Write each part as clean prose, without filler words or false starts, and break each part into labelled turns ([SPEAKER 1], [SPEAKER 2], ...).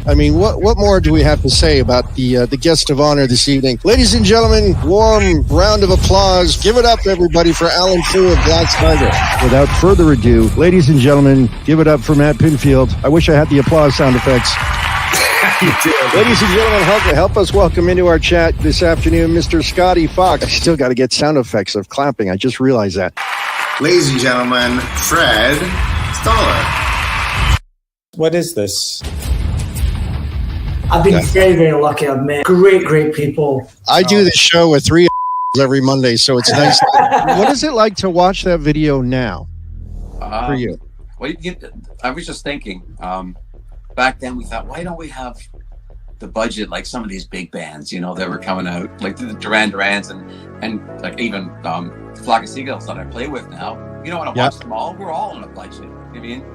[SPEAKER 1] I mean, what more do we have to say about the guest of honor this evening? Ladies and gentlemen, warm round of applause. Give it up, everybody, for Alan Fu of Black Tiger. Without further ado, ladies and gentlemen, give it up for Matt Pinfield. I wish I had the applause sound effects. Ladies and gentlemen, help us welcome into our chat this afternoon, Mr. Scotty Fox. I still got to get sound effects of clapping. I just realized that.
[SPEAKER 2] Ladies and gentlemen, Fred Stoller.
[SPEAKER 3] What is this?
[SPEAKER 4] I've been very, very lucky. I've met great people.
[SPEAKER 1] I do this show with 3 every Monday, so it's nice. What is it like to watch that video now for you?
[SPEAKER 5] Well, I was just thinking, back then we thought, why don't we have the budget like some of these big bands, you know, that were coming out, like the Duran Durans and like even Flock of Seagulls that I play with now. You know, when I watch them all, we're all on a budget. I mean,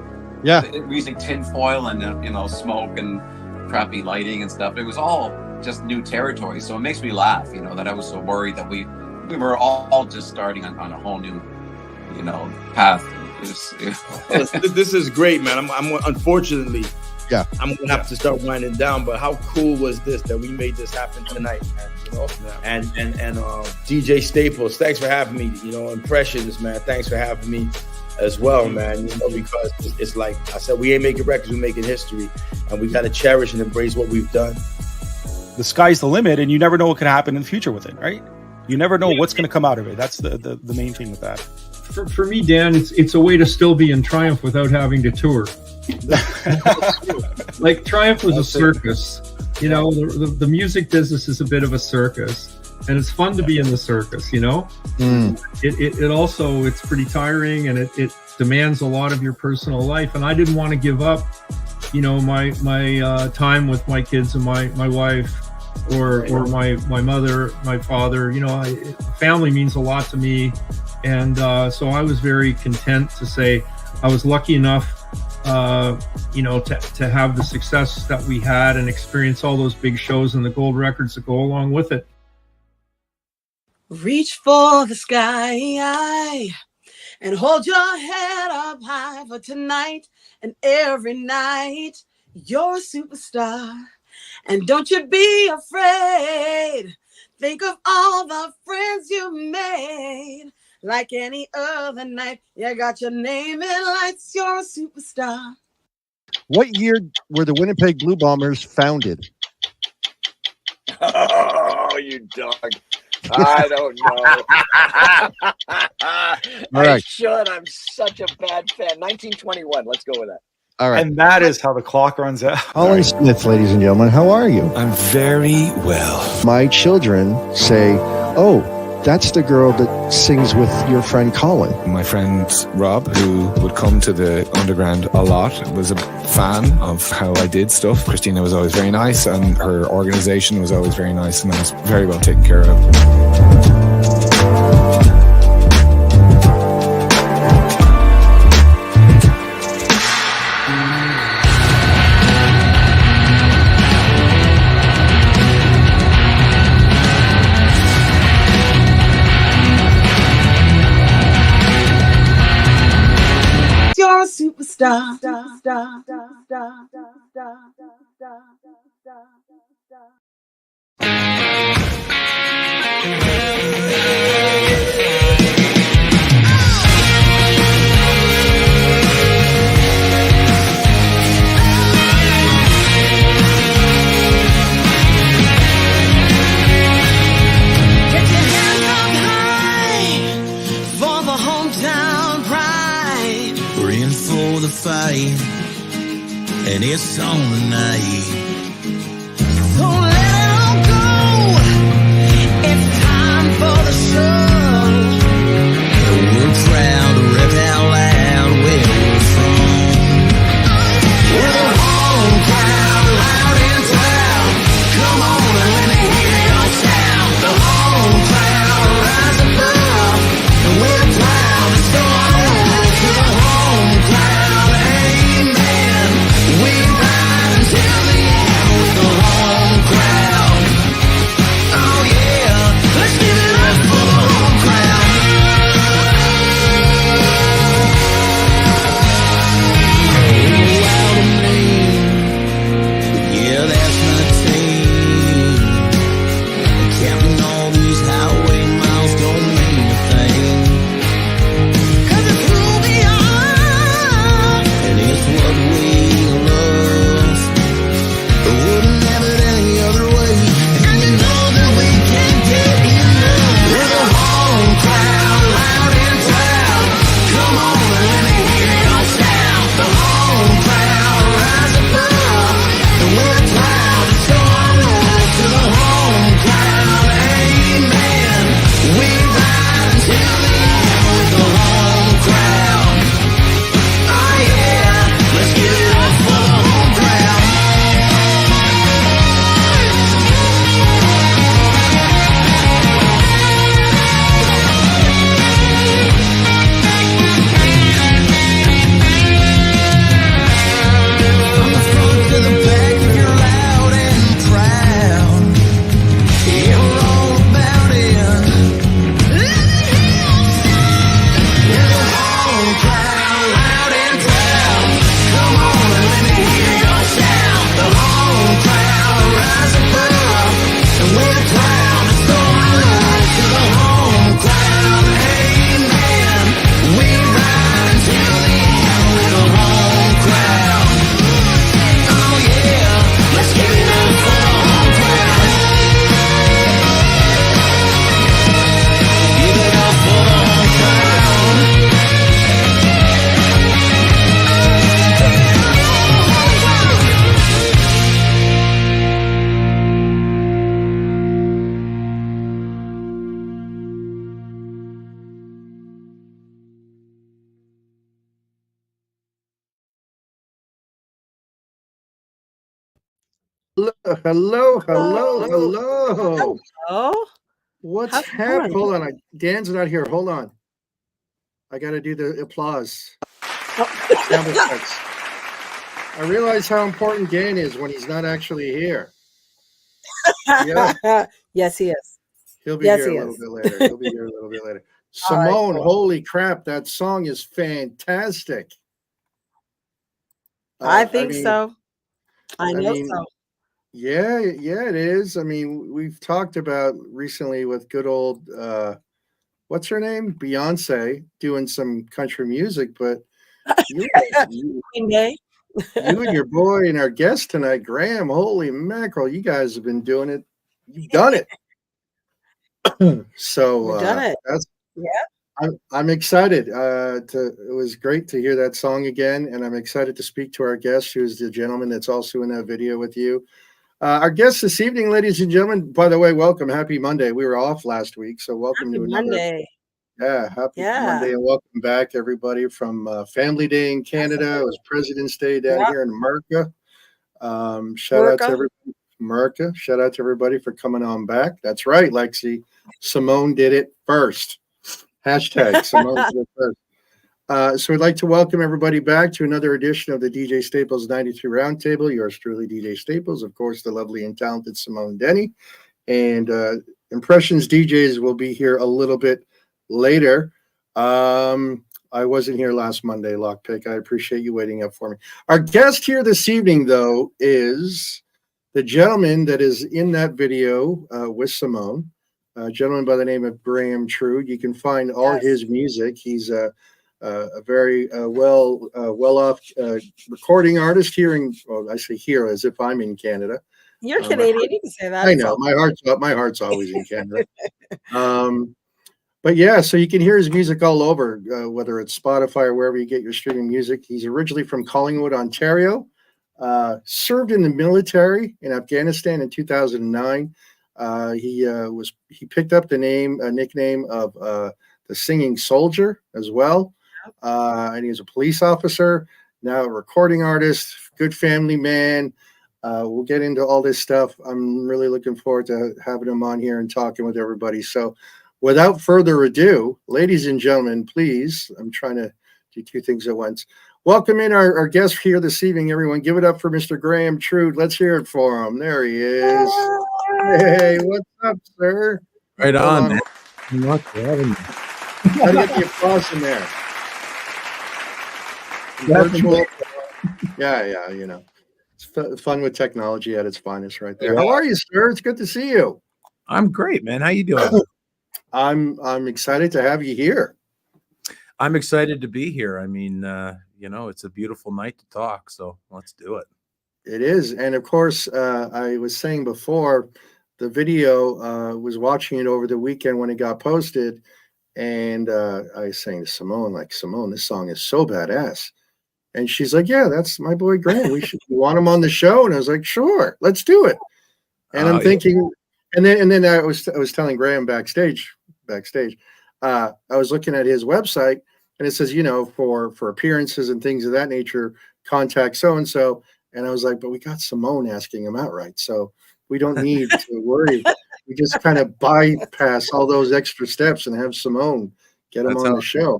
[SPEAKER 5] we're using tin foil and you know, smoke and crappy lighting and stuff. It was all just new territory, so it makes me laugh, you know, that I was so worried that we were all just starting on a whole new, you know, path.
[SPEAKER 6] This is great, man. I'm unfortunately, I'm gonna have to start winding down. But how cool was this that we made this happen tonight, man? You know, and DJ Staples, thanks for having me. You know, and Precious, man, thanks for having me as well, man. You know, because it's like I said, we ain't making records, we're making history, and we got to cherish and embrace what we've done.
[SPEAKER 3] The sky's the limit, and you never know what can happen in the future with it, right? You never know what's going to come out of it. That's the main thing with that.
[SPEAKER 7] For me, Dan, it's a way to still be in Triumph without having to tour. Like Triumph was a circus. You know, the music business is a bit of a circus. And it's fun to be in the circus, you know. It also, it's pretty tiring, and it demands a lot of your personal life. And I didn't want to give up, you know, my time with my kids and my wife, or my mother, my father. You know, family means a lot to me, and so I was very content to say I was lucky enough, you know, to have the success that we had and experience all those big shows and the gold records that go along with it.
[SPEAKER 8] Reach for the sky and hold your head up high, for tonight and every night. You're a superstar, and don't you be afraid. Think of all the friends you made. Like any other night, you got your name in lights. You're a superstar.
[SPEAKER 1] What year were the Winnipeg Blue Bombers founded?
[SPEAKER 9] Oh, you dog. I don't know.
[SPEAKER 1] All right.
[SPEAKER 9] I should. I'm such a bad fan. 1921. Let's go with that.
[SPEAKER 1] All right.
[SPEAKER 3] And that is how the clock runs out.
[SPEAKER 1] Colin Smith, ladies and gentlemen, how are you?
[SPEAKER 10] I'm very well.
[SPEAKER 1] My children say, oh, that's the girl that sings with your friend Colin.
[SPEAKER 10] My friend Rob, who would come to the underground a lot, was a fan of how I did stuff. Christina was always very nice, and her organization was always very nice, and I was very well taken care of.
[SPEAKER 8] You're a superstar.
[SPEAKER 11] Fight, and it's on tonight. So let it all go. It's time for the show. We're proud to rip out loud where we're from. We're the home crowd, loud and proud. Come on and let me hear your sound. The home crowd, rise above, and we're proud to go on to the home crowd. We ride until the end.
[SPEAKER 12] Hello, hello, hello.
[SPEAKER 8] Oh,
[SPEAKER 12] What's
[SPEAKER 8] how's it
[SPEAKER 12] happening?
[SPEAKER 8] going?
[SPEAKER 12] Hold on. Dan's not here. Hold on. I got to do the applause. Sound effects. I realize how important Dan is when he's not actually here. Yeah.
[SPEAKER 8] Yes, he is.
[SPEAKER 12] He'll be
[SPEAKER 8] Yes,
[SPEAKER 12] here
[SPEAKER 8] he
[SPEAKER 12] a little
[SPEAKER 8] is.
[SPEAKER 12] bit later. He'll be here a little bit later.
[SPEAKER 8] All right,
[SPEAKER 12] Simone,
[SPEAKER 8] cool.
[SPEAKER 12] holy crap, that song is fantastic.
[SPEAKER 8] I think
[SPEAKER 12] mean,
[SPEAKER 8] so. I know
[SPEAKER 12] mean,
[SPEAKER 8] so.
[SPEAKER 12] yeah, it is. I mean, we've talked about recently with good old what's her name? Beyonce doing some country music, but you, you,
[SPEAKER 8] Queen
[SPEAKER 12] you and your boy and our guest tonight, Graham, holy mackerel, you guys have been doing it. You've done it. So
[SPEAKER 8] We've done it.
[SPEAKER 12] that's
[SPEAKER 8] Yeah.
[SPEAKER 12] I'm excited. It was great to hear that song again, and I'm excited to speak to our guest, who is the gentleman that's also in that video with you. Our guest this evening, ladies and gentlemen. By the way, welcome. Happy Monday. We were off last week, so welcome
[SPEAKER 8] Happy
[SPEAKER 12] to another.
[SPEAKER 8] Monday.
[SPEAKER 12] Yeah, happy
[SPEAKER 8] Yeah.
[SPEAKER 12] Monday, and welcome back, everybody, from Family Day in Canada. It was President's Day down here in America. Shout out to everybody. America. Shout out to everybody for coming on back. That's right, Lexi. Simone did it first. Hashtag Simone did it first. So we'd like to welcome everybody back to another edition of the DJ Staples 93 Roundtable. Yours truly, DJ Staples, of course, the lovely and talented Simone Denny. And Impressions DJs will be here a little bit later. I wasn't here last Monday, Lockpick. I appreciate you waiting up for me. Our guest here this evening, though, is the gentleman that is in that video with Simone, a gentleman by the name of Graham Trude. You can find all his music. He's a very well-off recording artist here in, well, I say here as if I'm in Canada.
[SPEAKER 8] You're Canadian. You can say that.
[SPEAKER 12] I know. My heart's always in Canada. But yeah, so you can hear his music all over, whether it's Spotify or wherever you get your streaming music. He's originally from Collingwood, Ontario. Served in the military in Afghanistan in 2009. He picked up the nickname of the Singing Soldier as well, and he was a police officer, now a recording artist, good family man. We'll get into all this stuff. I'm really looking forward to having him on here and talking with everybody. So without further ado, ladies and gentlemen, please, I'm trying to do two things at once. Welcome in our guest here this evening, everyone. Give it up for Mr. Graham Trude. Let's hear it for him. There he is. Hey, what's up, sir?
[SPEAKER 13] Right on, man.
[SPEAKER 12] Gotta get the applause in there. Virtual. Yeah, you know. It's fun with technology at its finest right there.
[SPEAKER 13] Yeah.
[SPEAKER 12] How are you, sir? It's good to see you.
[SPEAKER 13] I'm great, man. How you doing?
[SPEAKER 12] I'm excited to have you here.
[SPEAKER 13] I'm excited to be here. I mean, it's a beautiful night to talk, so let's do it.
[SPEAKER 12] It is. And of course, I was saying before, the video, was watching it over the weekend when it got posted, and I was saying to Simone, Simone, this song is so badass. And she's like, yeah, that's my boy Graham. We want him on the show. And I was like, sure, let's do it. And I'm thinking, and then I was telling Graham backstage, I was looking at his website, and it says, for appearances and things of that nature, contact so-and-so. And I was like, but we got Simone asking him outright, so we don't need to worry. We just kind of bypass all those extra steps and have Simone get him on the show.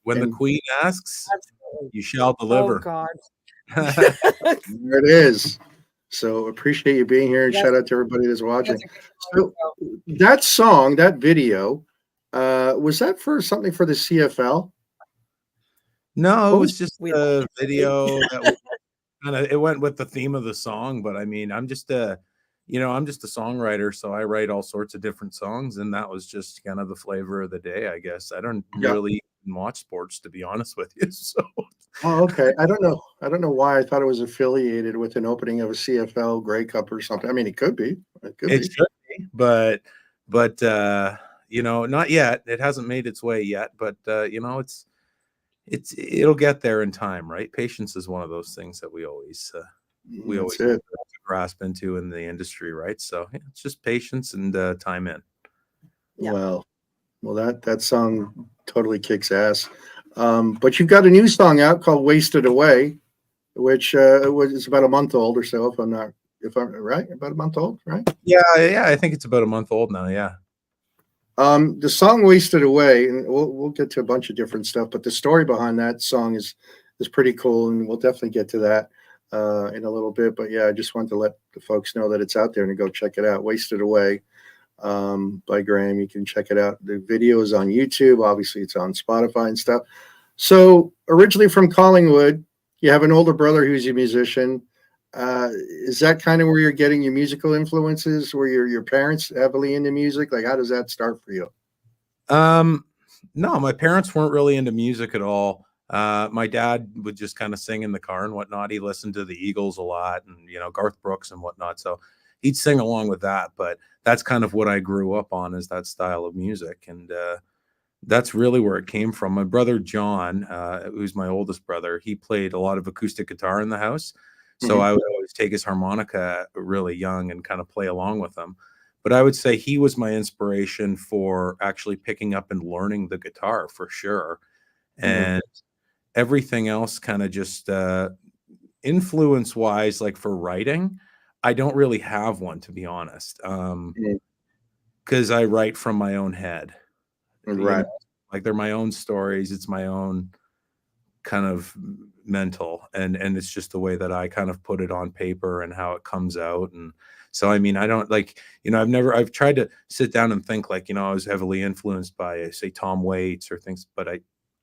[SPEAKER 13] When the queen asks, you shall deliver.
[SPEAKER 8] Oh, God.
[SPEAKER 12] There it is. So appreciate you being here, and shout out to everybody that's watching. So that song, that video, was that for something for the CFL?
[SPEAKER 13] No, it was just a video that it went with the theme of the song. But I mean, I'm just a songwriter, so I write all sorts of different songs, and that was just kind of the flavor of the day, I guess. I don't really watch sports, to be honest with you. So.
[SPEAKER 12] Oh, okay. I don't know why I thought it was affiliated with an opening of a CFL Grey Cup or something. I mean, it could be. It should
[SPEAKER 13] be, but not yet. It hasn't made its way yet, but it'll get there in time, right? Patience is one of those things that we always have to grasp into in the industry, right? So it's just patience and time in.
[SPEAKER 12] Yeah. Well, that song totally kicks ass. But you've got a new song out called "Wasted Away," which is about a month old or so, if I'm not if I'm right, about a month old, right?
[SPEAKER 13] Yeah, I think it's about a month old now. Yeah.
[SPEAKER 12] The song "Wasted Away," and we'll get to a bunch of different stuff, but the story behind that song is pretty cool, and we'll definitely get to that in a little bit. But yeah, I just wanted to let the folks know that it's out there and to go check it out. "Wasted Away" by Graham. You can check it out. The video is on YouTube. Obviously, it's on Spotify and stuff. So originally from Collingwood, you have an older brother who's a musician. Is that kind of where you're getting your musical influences? Were your parents heavily into music? Like, how does that start for you?
[SPEAKER 13] No, my parents weren't really into music at all. My dad would just kind of sing in the car and whatnot. He listened to the Eagles a lot and, Garth Brooks and whatnot. So he'd sing along with that. But that's kind of what I grew up on, is that style of music. And that's really where it came from. My brother, John, who's my oldest brother, he played a lot of acoustic guitar in the house. So I would always take his harmonica really young and kind of play along with him. But I would say he was my inspiration for actually picking up and learning the guitar for sure. And everything else kind of just influence wise, like for writing, I don't really have one, to be honest. Because I write from my own head.
[SPEAKER 12] Right.
[SPEAKER 13] Like they're my own stories. It's my own kind of mental, and it's just the way that I kind of put it on paper and how it comes out. And so I mean, I don't like, I've tried to sit down and think like, I was heavily influenced by, say, Tom Waits or things, but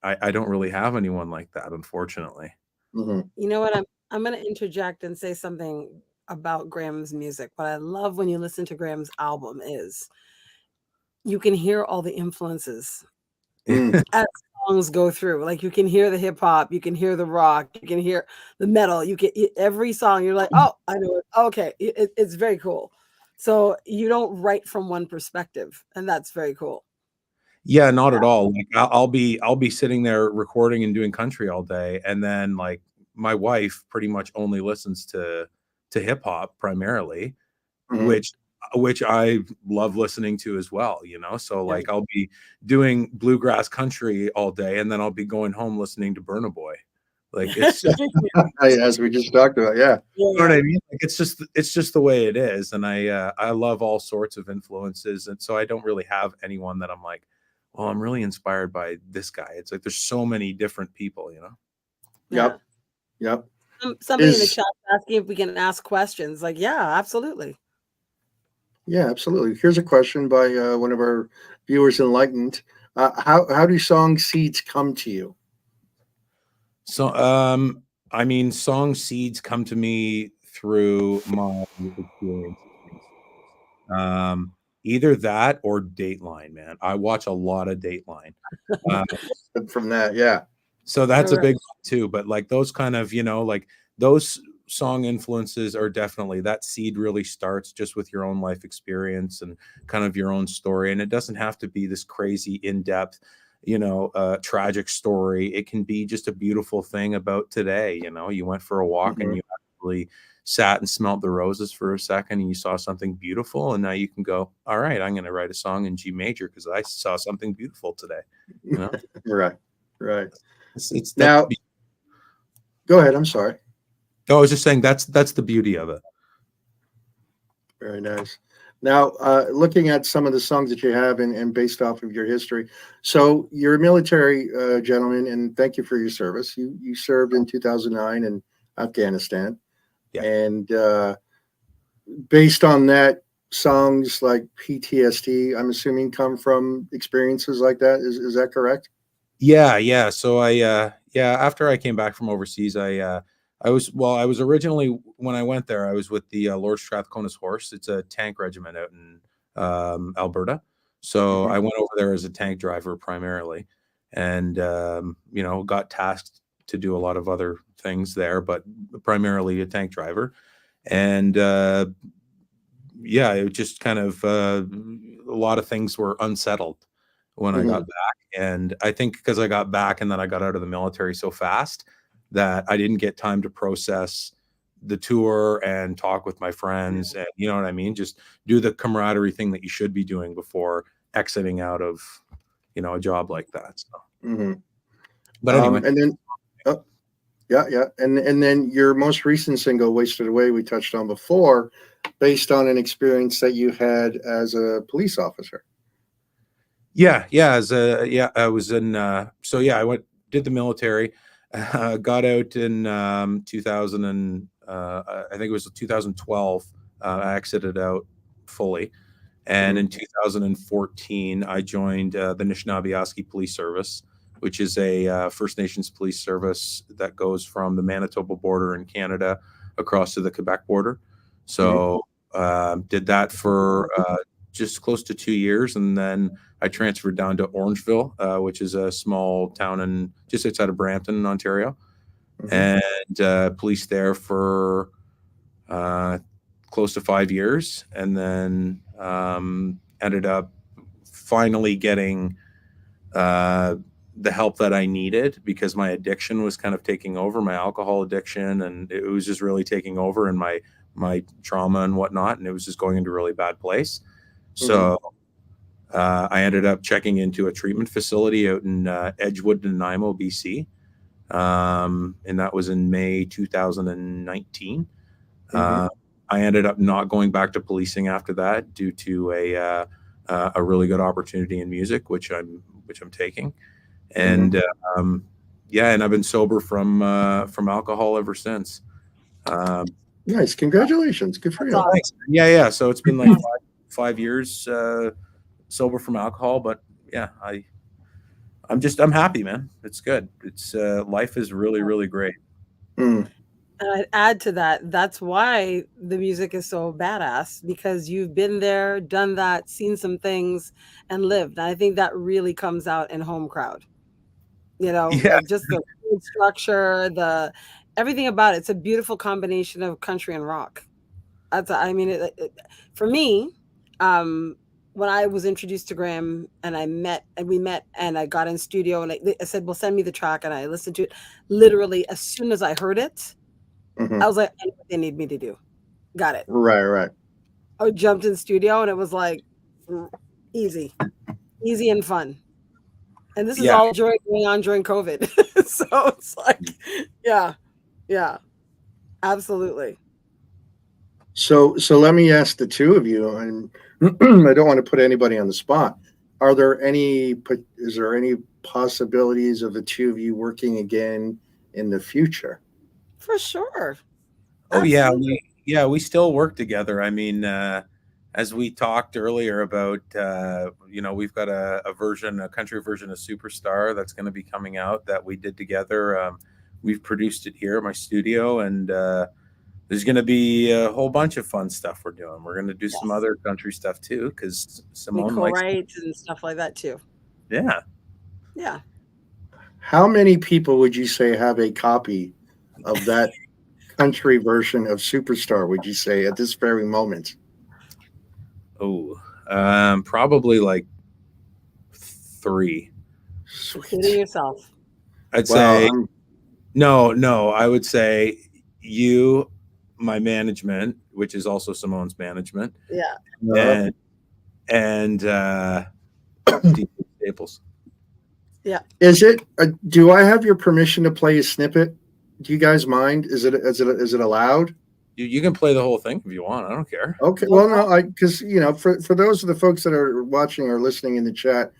[SPEAKER 13] I don't really have anyone like that, unfortunately.
[SPEAKER 8] You know what, I'm going to interject and say something about Graham's music. What I love when you listen to Graham's album is you can hear all the influences as songs go through. Like you can hear the hip hop, you can hear the rock, you can hear the metal. You can every song. You're like, oh, I know it. Okay, it's very cool. So you don't write from one perspective, and that's very cool.
[SPEAKER 13] Yeah, not at all. Like I'll be sitting there recording and doing country all day, and then like my wife pretty much only listens to hip hop primarily, which I love listening to as well, So like I'll be doing bluegrass country all day, and then I'll be going home listening to Burna Boy. Like it's just,
[SPEAKER 12] as we just talked about, yeah.
[SPEAKER 13] You know what I mean? Like it's just the way it is, and I love all sorts of influences, and so I don't really have anyone that I'm like, well, I'm really inspired by this guy. It's like there's so many different people,
[SPEAKER 12] Yep.
[SPEAKER 8] Somebody in the chat asking if we can ask questions. Like, yeah, absolutely.
[SPEAKER 12] Yeah, absolutely. Here's a question by one of our viewers, Enlightened. How do song seeds come to you?
[SPEAKER 13] So, I mean, song seeds come to me through my experience. Either that or Dateline, man. I watch a lot of Dateline.
[SPEAKER 12] From that, yeah.
[SPEAKER 13] So that's a big one too. But like those kind of, like those song influences are definitely, that seed really starts just with your own life experience and kind of your own story. And it doesn't have to be this crazy in-depth, tragic story. It can be just a beautiful thing about today. You went for a walk and you actually sat and smelled the roses for a second and you saw something beautiful. And now you can go, all right, I'm going to write a song in G major because I saw something beautiful today.
[SPEAKER 12] Right.
[SPEAKER 13] It's
[SPEAKER 12] now, go ahead. I'm sorry.
[SPEAKER 13] I was just saying that's the beauty of it.
[SPEAKER 12] Very nice. Now, looking at some of the songs that you have and based off of your history. So you're a military gentleman, and thank you for your service. You served in 2009 in Afghanistan.
[SPEAKER 13] Yeah.
[SPEAKER 12] And based on that, songs like PTSD, I'm assuming, come from experiences like that. Is that correct?
[SPEAKER 13] Yeah. So after I came back from overseas, I was originally, when I went there, I was with the Lord Strathcona's Horse. It's a tank regiment out in Alberta. So I went over there as a tank driver primarily, and got tasked to do a lot of other things there, but primarily a tank driver. And it just kind of a lot of things were unsettled when I got back. And I think because I got back and then I got out of the military so fast that I didn't get time to process the tour and talk with my friends and, you know what I mean? Just do the camaraderie thing that you should be doing before exiting out of, a job like that. So, but anyway.
[SPEAKER 12] And then, Yeah. And then your most recent single, Wasted Away, we touched on before, based on an experience that you had as a police officer.
[SPEAKER 13] Yeah. I was in, I did the military, got out in 2000 and I think it was 2012. I exited out fully. And in 2014, I joined the Anishinaabe Police Service, which is a First Nations police service that goes from the Manitoba border in Canada across to the Quebec border. So did that for just close to 2 years. And then I transferred down to Orangeville, which is a small town just outside of Brampton, Ontario, and policed there for close to 5 years. And then ended up finally getting the help that I needed, because my addiction was kind of taking over, my alcohol addiction, and it was just really taking over, and my trauma and whatnot, and it was just going into a really bad place. So I ended up checking into a treatment facility out in Edgewood, Nanaimo, BC, and that was in May 2019. I ended up not going back to policing after that due to a really good opportunity in music, which I'm taking. And and I've been sober from alcohol ever since.
[SPEAKER 12] Nice, congratulations, good for you.
[SPEAKER 13] Thanks. Yeah. So it's been like 5 years sober from alcohol, but yeah, I'm happy, man. It's good. It's life is really, really great.
[SPEAKER 8] And I'd add to that, that's why the music is so badass, because you've been there, done that, seen some things, and lived. And I think that really comes out in Home Crowd. Like just the structure, everything about it. It's a beautiful combination of country and rock. For me, when I was introduced to Graham and we met and I got in studio and I said, well, send me the track, and I listened to it. Literally, as soon as I heard it, I was like, I know what they need me to do. Got it.
[SPEAKER 12] Right.
[SPEAKER 8] I jumped in studio and it was like easy and fun. And this is all going on during COVID. So it's like, yeah, absolutely.
[SPEAKER 12] So let me ask the two of you, and I don't want to put anybody on the spot. Is there any possibilities of the two of you working again in the future?
[SPEAKER 8] For sure.
[SPEAKER 13] Oh, yeah. We still work together. I mean, as we talked earlier about, we've got a country version of Superstar that's going to be coming out that we did together. We've produced it here at my studio, and there's going to be a whole bunch of fun stuff we're doing. We're going to do some other country stuff too, because Simone likes
[SPEAKER 8] and stuff like that too.
[SPEAKER 13] Yeah.
[SPEAKER 8] Yeah.
[SPEAKER 12] How many people would you say have a copy of that country version of Superstar, would you say, at this very moment?
[SPEAKER 13] Oh, probably like 3.
[SPEAKER 8] Including yourself.
[SPEAKER 13] I'd say no. I would say you, my management, which is also Simone's management.
[SPEAKER 8] Yeah.
[SPEAKER 13] And DJ Staples.
[SPEAKER 8] Yeah.
[SPEAKER 12] Is it? Do I have your permission to play a snippet? Do you guys mind? Is it allowed?
[SPEAKER 13] You can play the whole thing if you want. I don't care.
[SPEAKER 12] Okay. Well, no, because for those of the folks that are watching or listening in the chat,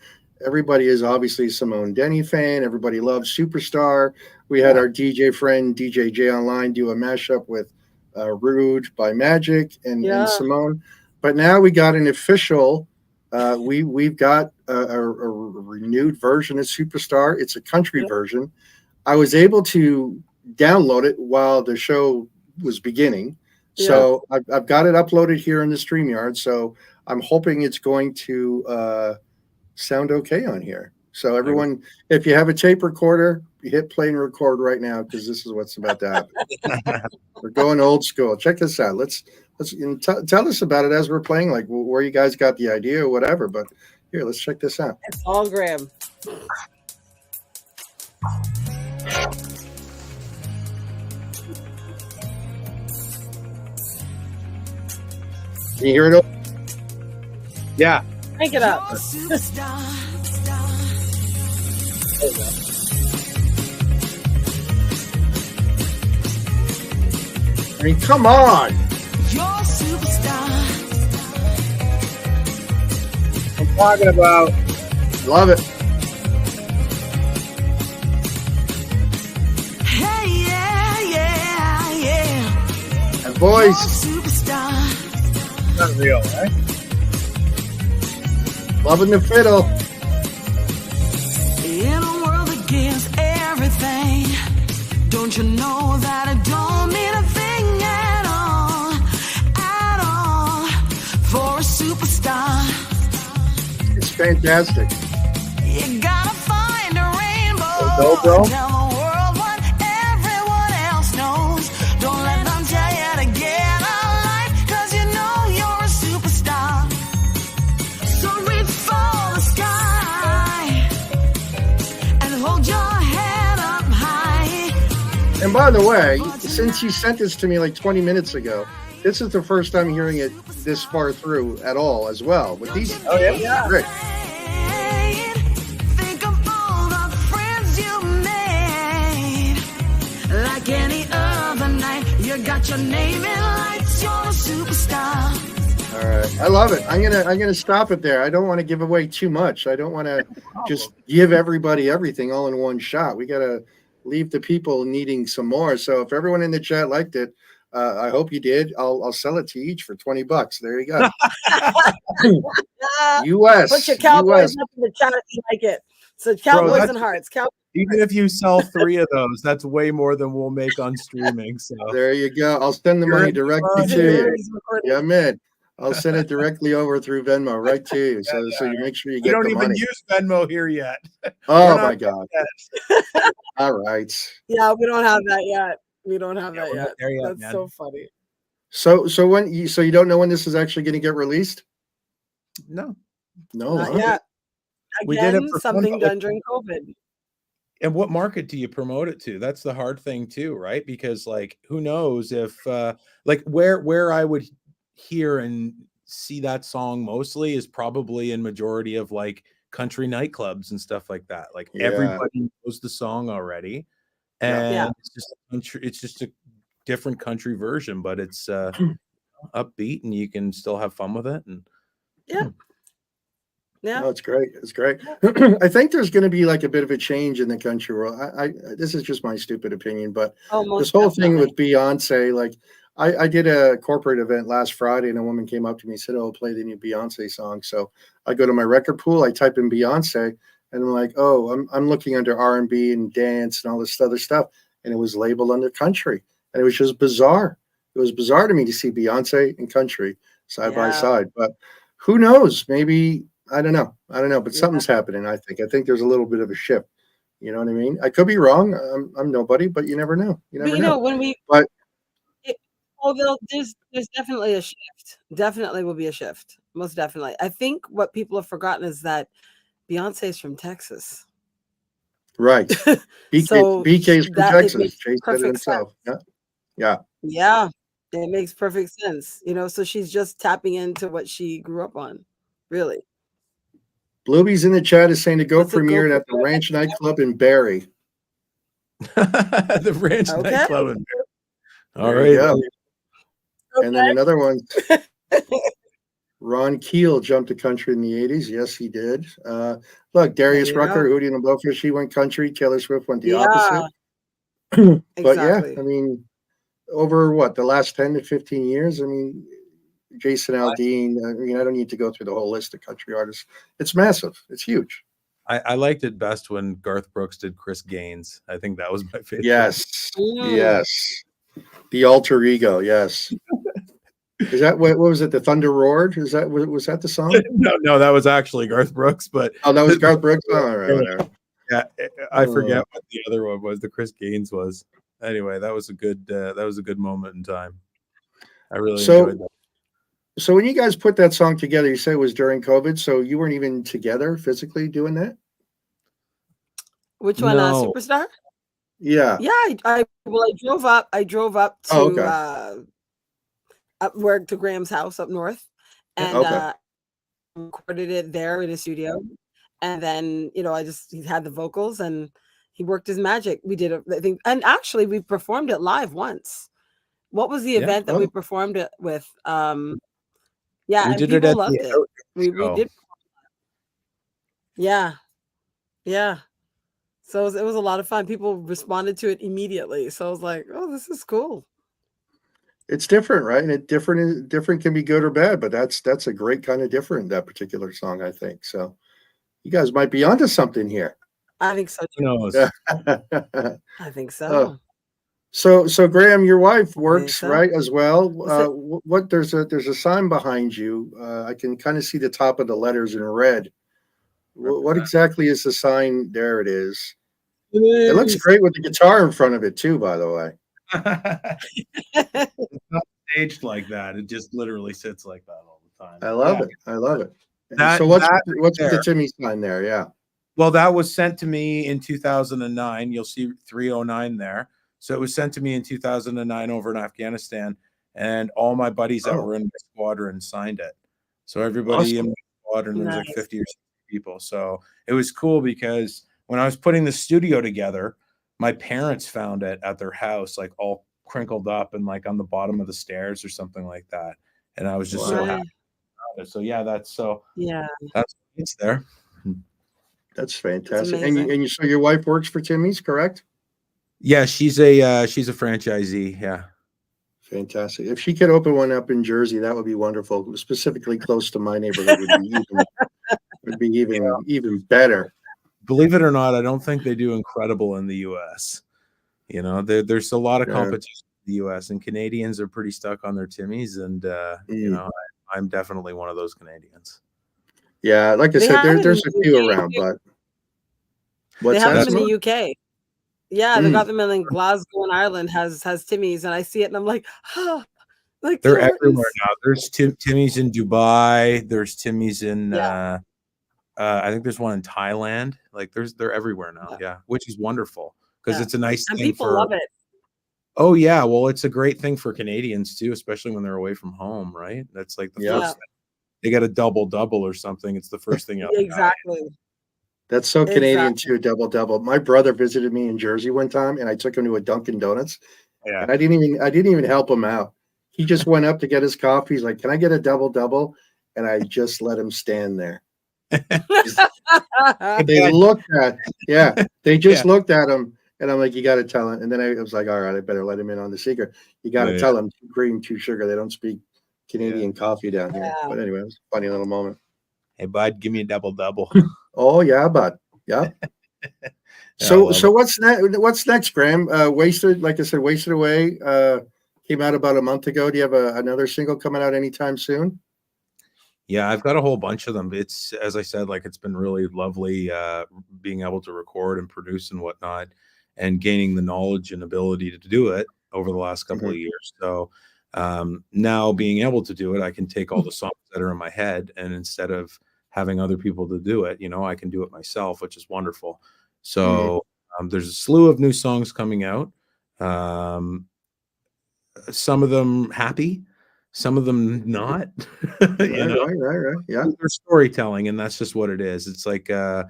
[SPEAKER 12] everybody is obviously a Simone Denny fan. Everybody loves Superstar. We had our DJ friend DJ J Online do a mashup with Rude by Magic and Simone. But now we got an official. We've got a renewed version of Superstar. It's a country version. I was able to download it while the show was beginning. So I've got it uploaded here in the StreamYard. So I'm hoping it's going to sound okay on here. So everyone, if you have a tape recorder, hit play and record right now, because this is what's about to happen. We're going old school. Check this out. Let's tell us about it as we're playing, like where you guys got the idea or whatever. But here, let's check this out.
[SPEAKER 8] It's all Graham.
[SPEAKER 12] Can you hear it?
[SPEAKER 13] Yeah.
[SPEAKER 8] Crank it up.
[SPEAKER 12] I mean, come on.
[SPEAKER 11] You're a superstar.
[SPEAKER 6] I'm talking about.
[SPEAKER 12] Love it.
[SPEAKER 11] Hey, yeah.
[SPEAKER 12] That voice.
[SPEAKER 11] Superstar.
[SPEAKER 6] Not real, right?
[SPEAKER 12] Loving the fiddle.
[SPEAKER 11] In a world that gives everything, don't you know that it don't mean a thing at all, for a superstar.
[SPEAKER 12] It's fantastic.
[SPEAKER 11] You gotta find a rainbow.
[SPEAKER 12] Go, bro.
[SPEAKER 11] Tell the world what everyone else knows. Don't let them tell you to get a life, 'cause you know you're a superstar. So reach for the sky and hold your head up high.
[SPEAKER 12] And by the way, since you sent this to me like 20 minutes ago, this is the first time hearing it this far through at all as well. With these, great.
[SPEAKER 11] Think of all the friends you made. Like any other night, you got your name in lights. You're a superstar.
[SPEAKER 12] All right, I love it. I'm gonna stop it there. I don't want to give away too much. I don't want to just give everybody everything all in one shot. We gotta leave the people needing some more. So if everyone in the chat liked it, I hope you did. I'll sell it to you each for $20. There you go. US.
[SPEAKER 8] Put your Cowboys
[SPEAKER 12] US.
[SPEAKER 8] up in the chat if you like it. So Cowboys and Hearts.
[SPEAKER 13] Even if you sell 3 of those, that's way more than we'll make on streaming. So
[SPEAKER 12] there you go. I'll send the money directly to you. Yeah, man. I'll send it directly over through Venmo right to you. So you make sure you get
[SPEAKER 13] we don't
[SPEAKER 12] the
[SPEAKER 13] even
[SPEAKER 12] money.
[SPEAKER 13] use Venmo here yet.
[SPEAKER 12] Oh my God. All right.
[SPEAKER 8] Yeah, we don't have that yet. We don't have that
[SPEAKER 13] we're
[SPEAKER 8] yet.
[SPEAKER 13] not there yet,
[SPEAKER 8] That's
[SPEAKER 13] man.
[SPEAKER 8] so funny.
[SPEAKER 12] So you don't know when this is actually going to get released?
[SPEAKER 13] No.
[SPEAKER 8] Not
[SPEAKER 12] huh?
[SPEAKER 8] yet.
[SPEAKER 13] We did it
[SPEAKER 8] Again,
[SPEAKER 13] for
[SPEAKER 8] something
[SPEAKER 13] fun,
[SPEAKER 8] done during COVID.
[SPEAKER 13] And what market do you promote it to? That's the hard thing too, right? Because like, who knows if like where I would hear and see that song mostly is probably in majority of like country nightclubs and stuff like that. Like everybody knows the song already, and it's just a different country version, but it's upbeat and you can still have fun with it. And
[SPEAKER 8] yeah.
[SPEAKER 12] No, it's great. It's great. I think there's going to be like a bit of a change in the country world. I this is just my stupid opinion, but this whole thing with Beyonce, like I did a corporate event last Friday and a woman came up to me and said, "Oh, play the new Beyonce song." So I go to my record pool, I type in Beyonce, and I'm like, "Oh, I'm looking under R&B and dance and all this other stuff," and it was labeled under country, and it was just bizarre. It was bizarre to me to see Beyonce and country side by side, but who knows? Maybe. I don't know, but something's happening. I think there's a little bit of a shift. You know what I mean? I could be wrong. I'm nobody, but you never know. You never know.
[SPEAKER 8] When we,
[SPEAKER 12] but
[SPEAKER 8] there's definitely a shift. Definitely will be a shift. Most definitely. I think what people have forgotten is that Beyonce is from Texas.
[SPEAKER 12] Right. BK's from Texas. Chase said it himself. Yeah.
[SPEAKER 8] It makes perfect sense. So she's just tapping into what she grew up on. Really.
[SPEAKER 12] Blueby's in the chat is saying to go premiere at the Ranch nightclub in Barrie.
[SPEAKER 13] The Ranch nightclub in Barrie. All
[SPEAKER 12] there
[SPEAKER 13] right.
[SPEAKER 12] You go. And then another one. Ron Keel jumped to country in the 80s. Yes, he did. Look, Darius Rucker, Hootie and the Blowfish, he went country. Taylor Swift went the opposite. But I mean, over the last 10 to 15 years, I mean, Jason Aldean. I mean, I don't need to go through the whole list of country artists. It's massive. It's huge.
[SPEAKER 13] I liked it best when Garth Brooks did Chris Gaines. I think that was my favorite.
[SPEAKER 12] Yes. The alter ego. Yes. Is that what was it? The Thunder Roared? Was that the song?
[SPEAKER 13] No, that was actually Garth Brooks. But
[SPEAKER 12] that was Garth Brooks. All right.
[SPEAKER 13] Yeah, I forget what the other one was. The Chris Gaines was. Anyway, that was a good moment in time. I really enjoyed that.
[SPEAKER 12] So when you guys put that song together, you say it was during COVID, so you weren't even together physically doing that?
[SPEAKER 8] Which one? Superstar?
[SPEAKER 12] Yeah.
[SPEAKER 8] Yeah. I drove up to to Graham's house up north, and recorded it there in a studio. And then he had the vocals and he worked his magic. We did a thing, and actually we performed it live once. What was the event that we performed it with? Yeah,
[SPEAKER 13] we
[SPEAKER 8] and
[SPEAKER 13] did
[SPEAKER 8] people
[SPEAKER 13] it at
[SPEAKER 8] loved
[SPEAKER 13] the
[SPEAKER 8] it. We did. Yeah, yeah. So it was a lot of fun. People responded to it immediately. So I was like, oh, this is cool.
[SPEAKER 12] It's different, right? And different can be good or bad, but that's a great kind of different, that particular song, I think. So you guys might be onto something here.
[SPEAKER 8] I think so too.
[SPEAKER 13] Who knows?
[SPEAKER 8] I think so.
[SPEAKER 12] So Graham, your wife works
[SPEAKER 8] so.
[SPEAKER 12] right as well. What there's a sign behind you. I can kind of see the top of the letters in red. What exactly is the sign? There it is. It looks great with the guitar in front of it too, by the way.
[SPEAKER 13] It's not staged like that. It just literally sits like that all the time.
[SPEAKER 12] I love it. I love it.
[SPEAKER 13] That,
[SPEAKER 12] so what's
[SPEAKER 13] that
[SPEAKER 12] with the Timmy sign there? Yeah.
[SPEAKER 13] Well, that was sent to me in 2009. You'll see 309 there. So it was sent to me in 2009 over in Afghanistan, and all my buddies that were in the squadron signed it. So everybody in the squadron, there was like 50 or 60 people. So it was cool because when I was putting the studio together, my parents found it at their house, like all crinkled up and like on the bottom of the stairs or something like that. And I was just so happy about it. So yeah, that's it's there.
[SPEAKER 12] That's fantastic. And so your wife works for Timmy's, correct?
[SPEAKER 13] Yeah, she's a franchisee. Yeah.
[SPEAKER 12] Fantastic. If she could open one up in Jersey, that would be wonderful. Specifically close to my neighborhood would be even better.
[SPEAKER 13] Believe it or not, I don't think they do incredible in the US. You know, there's a lot of competition in the US, and Canadians are pretty stuck on their Timmies, and you know, I'm definitely one of those Canadians.
[SPEAKER 12] Yeah, like I said, there's a few around, but
[SPEAKER 8] they have them in the UK. Yeah, they got them in Glasgow and Ireland has Timmy's, and I see it and I'm like, oh, like
[SPEAKER 13] they're everywhere now. There's Timmy's in Dubai. There's Timmy's in I think there's one in Thailand. Like they're everywhere now. Yeah, which is wonderful because it's a nice thing.
[SPEAKER 8] People love it.
[SPEAKER 13] Oh yeah, well, it's a great thing for Canadians too, especially when they're away from home, right? That's like the first thing. They got a double or something. It's the first thing.
[SPEAKER 8] Exactly.
[SPEAKER 12] That's so Canadian too, double. My brother visited me in Jersey one time, and I took him to a Dunkin' Donuts.
[SPEAKER 13] Yeah.
[SPEAKER 12] And I didn't even help him out. He just went up to get his coffee. He's like, "Can I get a double?" And I just let him stand there. They looked at looked at him, and I'm like, "You got to tell him." And then I was like, "All right, I better let him in on the secret. You got to tell him 2 cream, 2 sugar. They don't speak Canadian coffee down here." But anyway, it was a funny little moment.
[SPEAKER 13] Hey, bud, give me a double.
[SPEAKER 12] Oh yeah, bud. Yeah. So what's next? What's next, Graham? Wasted, like I said, Wasted Away came out about a month ago. Do you have another single coming out anytime soon?
[SPEAKER 13] Yeah, I've got a whole bunch of them. It's, as I said, like it's been really lovely being able to record and produce and whatnot, and gaining the knowledge and ability to do it over the last couple of years. So now being able to do it, I can take all the songs that are in my head, and instead of having other people to do it, you know, I can do it myself, which is wonderful. So there's a slew of new songs coming out. Some of them happy, some of them not.
[SPEAKER 12] Right. Yeah.
[SPEAKER 13] They're storytelling, and that's just what it is. It's like I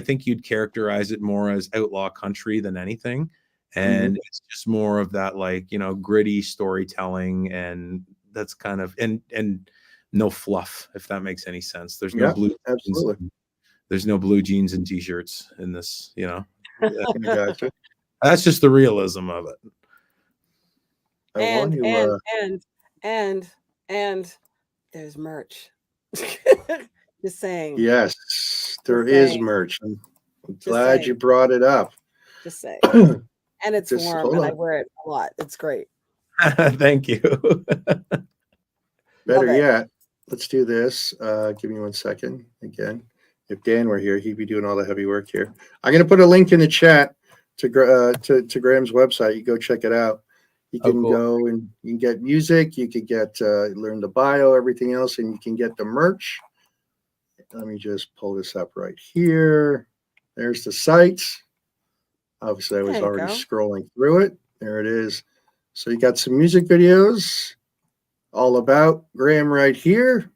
[SPEAKER 13] think you'd characterize it more as outlaw country than anything. And it's just more of that, like, you know, gritty storytelling, and that's kind of and no fluff, if that makes any sense. There's no blue jeans. There's no blue jeans and t-shirts in this, you know.
[SPEAKER 12] Gotcha.
[SPEAKER 13] That's just the realism of it.
[SPEAKER 8] And there's merch. Just saying.
[SPEAKER 12] Yes, there is merch. I'm glad you brought it up.
[SPEAKER 8] Just saying. And it's warm, and I wear it a lot. It's great.
[SPEAKER 13] Thank you.
[SPEAKER 12] Better yet, let's do this. Give me 1 second. Again, if Dan were here, he'd be doing all the heavy work here. I'm going to put a link in the chat to Graham's website. You go check it out. You can go and you can get music. You could get learn the bio, everything else, and you can get the merch. Let me just pull this up right here. There's the site. Obviously, I was already scrolling through it. There it is. So you got some music videos all about Graham right here.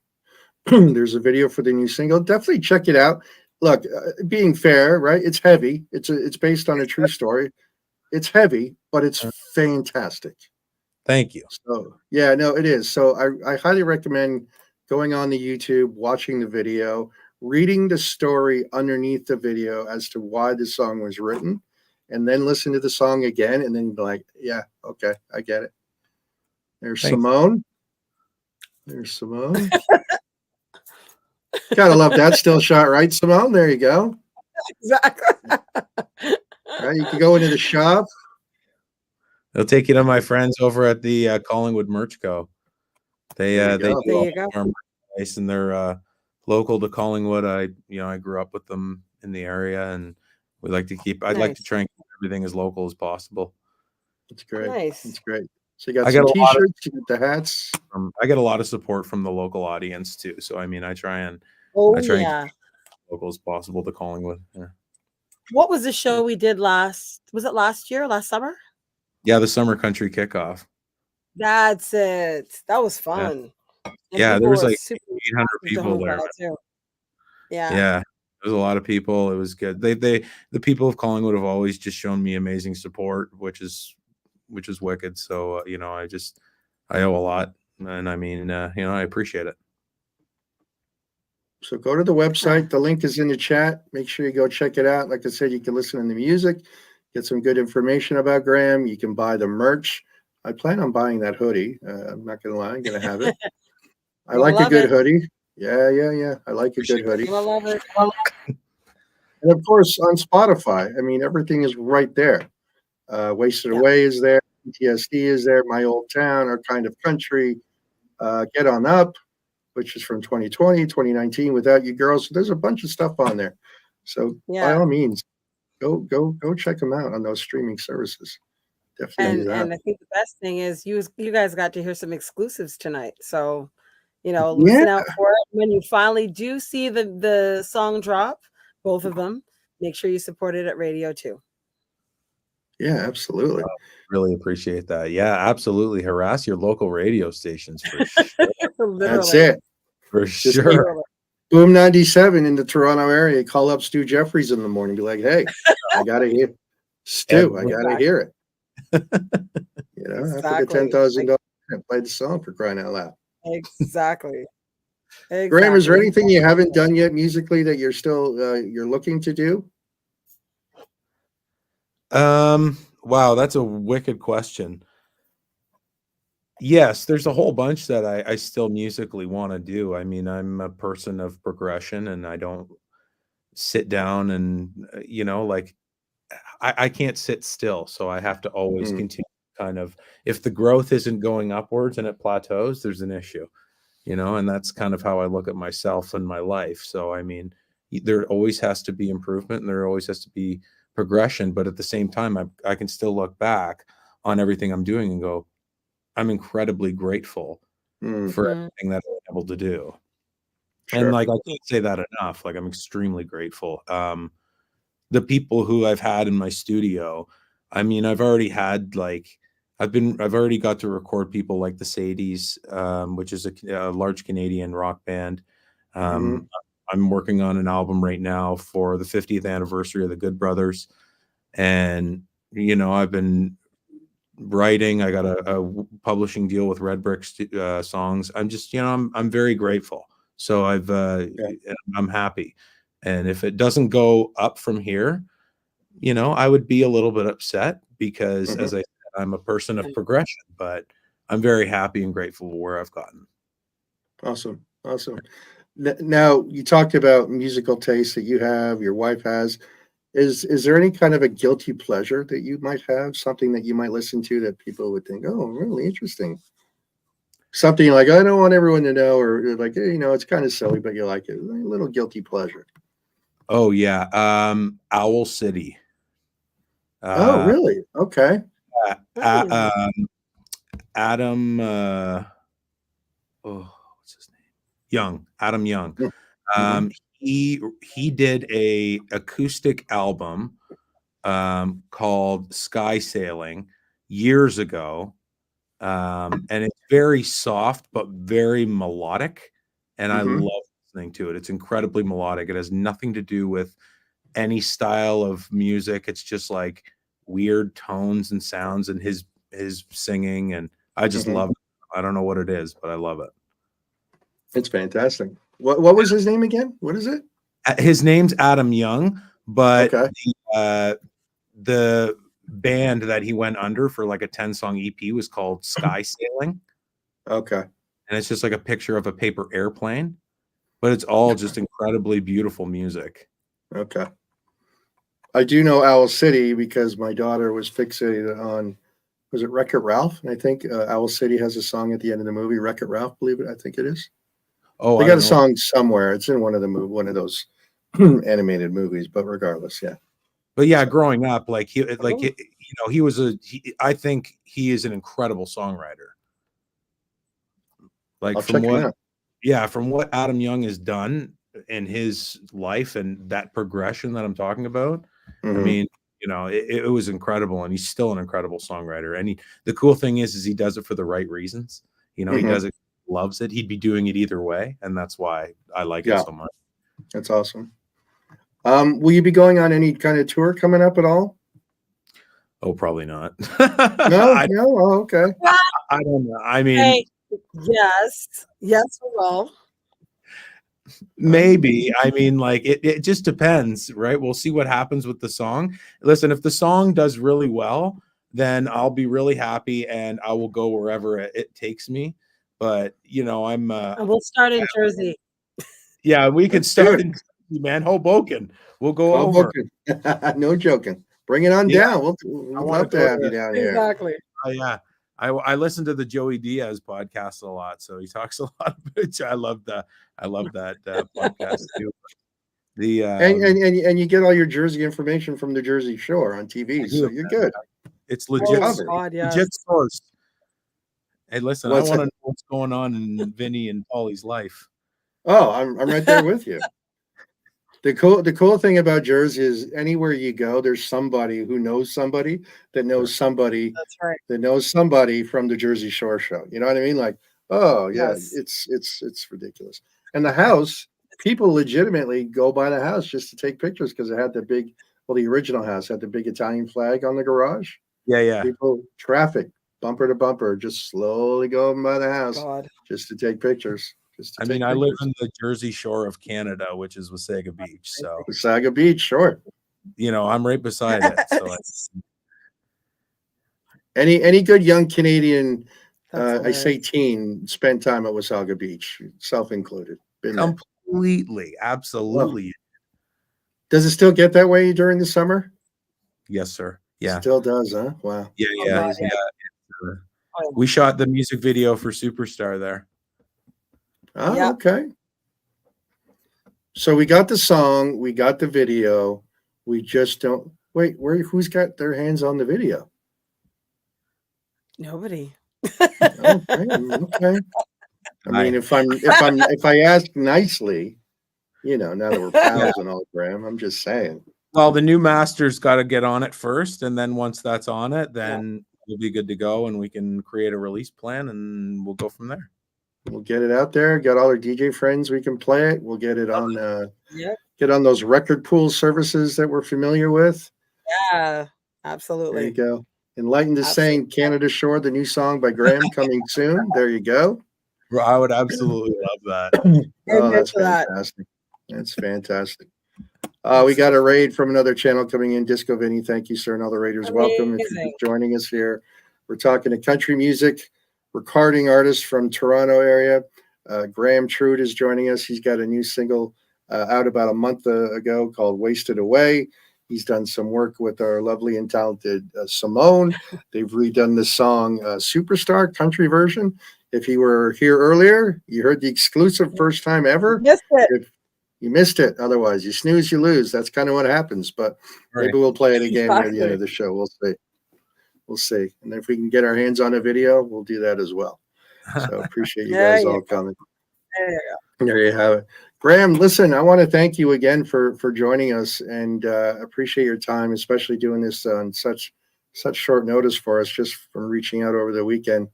[SPEAKER 12] There's a video for the new single. Definitely check it out. Look, being fair, right? It's heavy. It's based on a true story. It's heavy, but it's fantastic.
[SPEAKER 13] Thank you.
[SPEAKER 12] So yeah, no, it is. So I highly recommend going on the YouTube, watching the video, reading the story underneath the video as to why the song was written, and then listen to the song again, and then be like, yeah, okay, I get it. There's
[SPEAKER 13] Thanks.
[SPEAKER 12] Simone. There's Simone. Gotta love that still shot, right, Simone? There you go.
[SPEAKER 8] Exactly.
[SPEAKER 12] Right, you can go into the shop.
[SPEAKER 13] They'll take you to my friends over at the Collingwood Merch Co. They do all our merchandise, and they're local to Collingwood. I grew up with them in the area, and we like to keep. I'd like to try and keep everything as local as possible.
[SPEAKER 12] That's great.
[SPEAKER 8] Nice.
[SPEAKER 12] That's great. So you got some T-shirts, you got the hats.
[SPEAKER 13] I get a lot of support from the local audience too. So I mean, I try and keep as local as possible to Collingwood. Yeah.
[SPEAKER 8] What was the show we did last? Was it last year? Last summer?
[SPEAKER 13] Yeah, the Summer Country Kickoff.
[SPEAKER 8] That's it. That was fun.
[SPEAKER 13] Yeah, there was like 800 people there.
[SPEAKER 8] Yeah.
[SPEAKER 13] There was a lot of people. It was good. The people of Collingwood have always just shown me amazing support, which is wicked. So I owe a lot, and I mean, I appreciate it.
[SPEAKER 12] So go to the website. The link is in the chat. Make sure you go check it out. Like I said, you can listen to the music, get some good information about Graham. You can buy the merch. I plan on buying that hoodie. I'm not going to lie. I'm going to have it. I like a good hoodie. Yeah. I like a good hoodie.
[SPEAKER 8] I love it.
[SPEAKER 12] And of course, on Spotify, I mean, everything is right there. Wasted Away is there. PTSD is there. My Old Town, Our Kind of Country. Get On Up, which is from 2020, 2019, Without You Girls. So there's a bunch of stuff on there. So by all means, go check them out on those streaming services. Definitely.
[SPEAKER 8] And I think the best thing is you guys got to hear some exclusives tonight. So, listen out for it. When you finally do see the song drop, both of them, make sure you support it at radio too.
[SPEAKER 12] Yeah, absolutely.
[SPEAKER 13] Really appreciate that. Yeah, absolutely. Harass your local radio stations for sure.
[SPEAKER 12] That's it.
[SPEAKER 13] For sure.
[SPEAKER 12] Boom 97 in the Toronto area. Call up Stu Jeffries in the morning. Be like, hey, I got to hear Stu. I got to hear it. After the $10,000, I played the song, for crying out loud.
[SPEAKER 8] Exactly.
[SPEAKER 12] Graham, is there anything you haven't done yet musically that you're still you're looking to do?
[SPEAKER 13] Wow, that's a wicked question. Yes, there's a whole bunch that I still musically want to do. I mean, I'm a person of progression, and I don't sit down and I can't sit still, so I have to always continue. Kind of, if the growth isn't going upwards and it plateaus, there's an issue, and that's kind of how I look at myself and my life. So, I mean, there always has to be improvement, and there always has to be progression. But at the same time, I can still look back on everything I'm doing and go, I'm incredibly grateful for everything that I'm able to do. Sure. And I can't say that enough. I'm extremely grateful. The people who I've had in my studio, I mean, I've already had I've already got to record people like the Sadies, which is a large Canadian rock band. I'm working on an album right now for the 50th anniversary of the Good Brothers. And, I've been writing. I got a publishing deal with Red Brick Songs. I'm just, I'm very grateful. So I'm happy. And if it doesn't go up from here, I would be a little bit upset because, as I said, I'm a person of progression, but I'm very happy and grateful for where I've gotten.
[SPEAKER 12] Awesome. Now, you talked about musical taste that you have, your wife has. Is there any kind of a guilty pleasure that you might have, something that you might listen to that people would think, oh, really interesting? Something like, I don't want everyone to know, or like, hey, it's kind of silly, but you like it. A little guilty pleasure.
[SPEAKER 13] Oh, yeah. Owl City.
[SPEAKER 12] Oh, really? Okay.
[SPEAKER 13] Adam, what's his name? Young. Adam Young. He did a acoustic album called Sky Sailing years ago. And it's very soft, but very melodic. And I love listening to it. It's incredibly melodic. It has nothing to do with any style of music. It's just like weird tones and sounds and his singing. And I just love it. I don't know what it is, but I love it.
[SPEAKER 12] It's fantastic. What was his name again? What is it?
[SPEAKER 13] His name's Adam Young, but
[SPEAKER 12] okay.
[SPEAKER 13] The band that he went under for like a 10-song EP was called Sky Sailing.
[SPEAKER 12] Okay.
[SPEAKER 13] And it's just like a picture of a paper airplane, but it's all just incredibly beautiful music.
[SPEAKER 12] Okay. I do know Owl City because my daughter was fixated on, was it Wreck-It Ralph? And I think Owl City has a song at the end of the movie, Wreck-It Ralph, believe it, I think it is.
[SPEAKER 13] Oh,
[SPEAKER 12] they got a song somewhere. It's in one of those animated movies, but regardless, yeah.
[SPEAKER 13] But yeah, growing up, I think he is an incredible songwriter. Like from what Adam Young has done in his life and that progression that I'm talking about, I mean, it was incredible, and he's still an incredible songwriter. And the cool thing is he does it for the right reasons. He does it, loves it. He'd be doing it either way, and that's why I like it so much.
[SPEAKER 12] That's awesome. Will you be going on any kind of tour coming up at all?
[SPEAKER 13] Oh, probably not.
[SPEAKER 12] No. Oh, okay.
[SPEAKER 13] I don't know. I mean,
[SPEAKER 8] yes, we will.
[SPEAKER 13] Maybe. I mean, like it just depends, right? We'll see what happens with the song. Listen, if the song does really well, then I'll be really happy and I will go wherever it takes me. But I'm
[SPEAKER 8] and we'll start in Jersey.
[SPEAKER 13] Yeah, we could start in Jersey, man. Hoboken. We'll go over.
[SPEAKER 12] No joking. Bring it on down. We'll love to have you down here.
[SPEAKER 8] Exactly.
[SPEAKER 13] Yeah. I listen to the Joey Diaz podcast a lot, so he talks a lot. I love that podcast too.
[SPEAKER 12] And you get all your Jersey information from the Jersey Shore on TV, so you're good.
[SPEAKER 13] It's legit.
[SPEAKER 8] Legit
[SPEAKER 13] source. Hey, listen, I want to know what's going on in Vinny and Paulie's life.
[SPEAKER 12] Oh, I'm right there with you. The cool thing about Jersey is anywhere you go, there's somebody who knows somebody that knows somebody.
[SPEAKER 8] That's right.
[SPEAKER 12] That knows somebody from the Jersey Shore show. You know what I mean? Like, oh yeah, it's ridiculous. And the house, people legitimately go by the house just to take pictures because it had the original house had the big Italian flag on the garage.
[SPEAKER 13] Yeah.
[SPEAKER 12] People, traffic, bumper to bumper, just slowly going by the house just to take pictures.
[SPEAKER 13] I live in the Jersey Shore of Canada, which is Wasaga Beach. So
[SPEAKER 12] Wasaga Beach, sure.
[SPEAKER 13] I'm right beside it. So
[SPEAKER 12] any good young Canadian, I say teen, spent time at Wasaga Beach, self included.
[SPEAKER 13] Completely, absolutely.
[SPEAKER 12] Well, does it still get that way during the summer?
[SPEAKER 13] Yes, sir. Yeah,
[SPEAKER 12] still does, huh? Wow.
[SPEAKER 13] Yeah. We shot the music video for Superstar there.
[SPEAKER 12] Oh, okay. So we got the song, we got the video. We just don't wait. Who's got their hands on the video?
[SPEAKER 8] Nobody.
[SPEAKER 12] Okay. I mean, if I ask nicely, now that we're pals and all, Graham, I'm just saying.
[SPEAKER 13] Well, the new master's got to get on it first, and then once that's on it, then we'll be good to go, and we can create a release plan, and we'll go from there.
[SPEAKER 12] We'll get it out there. Got all our DJ friends. We can play it. We'll get it on. Get on those record pool services that we're familiar with.
[SPEAKER 8] Yeah, absolutely.
[SPEAKER 12] There you go. Enlightened is saying Canada Shore, the new song by Graham, coming soon. There you go.
[SPEAKER 13] I would absolutely love that.
[SPEAKER 12] Oh, that's fantastic. That's fantastic. We got a raid from another channel coming in. Disco Vinny, thank you, sir, and all the raiders. Welcome if you're joining us here. We're talking to country music recording artist from Toronto area. Graham Trude is joining us. He's got a new single out about a month ago called Wasted Away. He's done some work with our lovely and talented Simone. They've redone the song Superstar country version. If you were here earlier, you heard the exclusive first time ever.
[SPEAKER 8] Missed it.
[SPEAKER 12] You missed it. Otherwise, you snooze, you lose. That's kind of what happens. But maybe we'll play it again near the end of the show. We'll see. We'll see. And if we can get our hands on a video, we'll do that as well. So appreciate you guys all coming. There you have it. Graham, listen, I want to thank you again for joining us and appreciate your time, especially doing this on such short notice for us, just from reaching out over the weekend.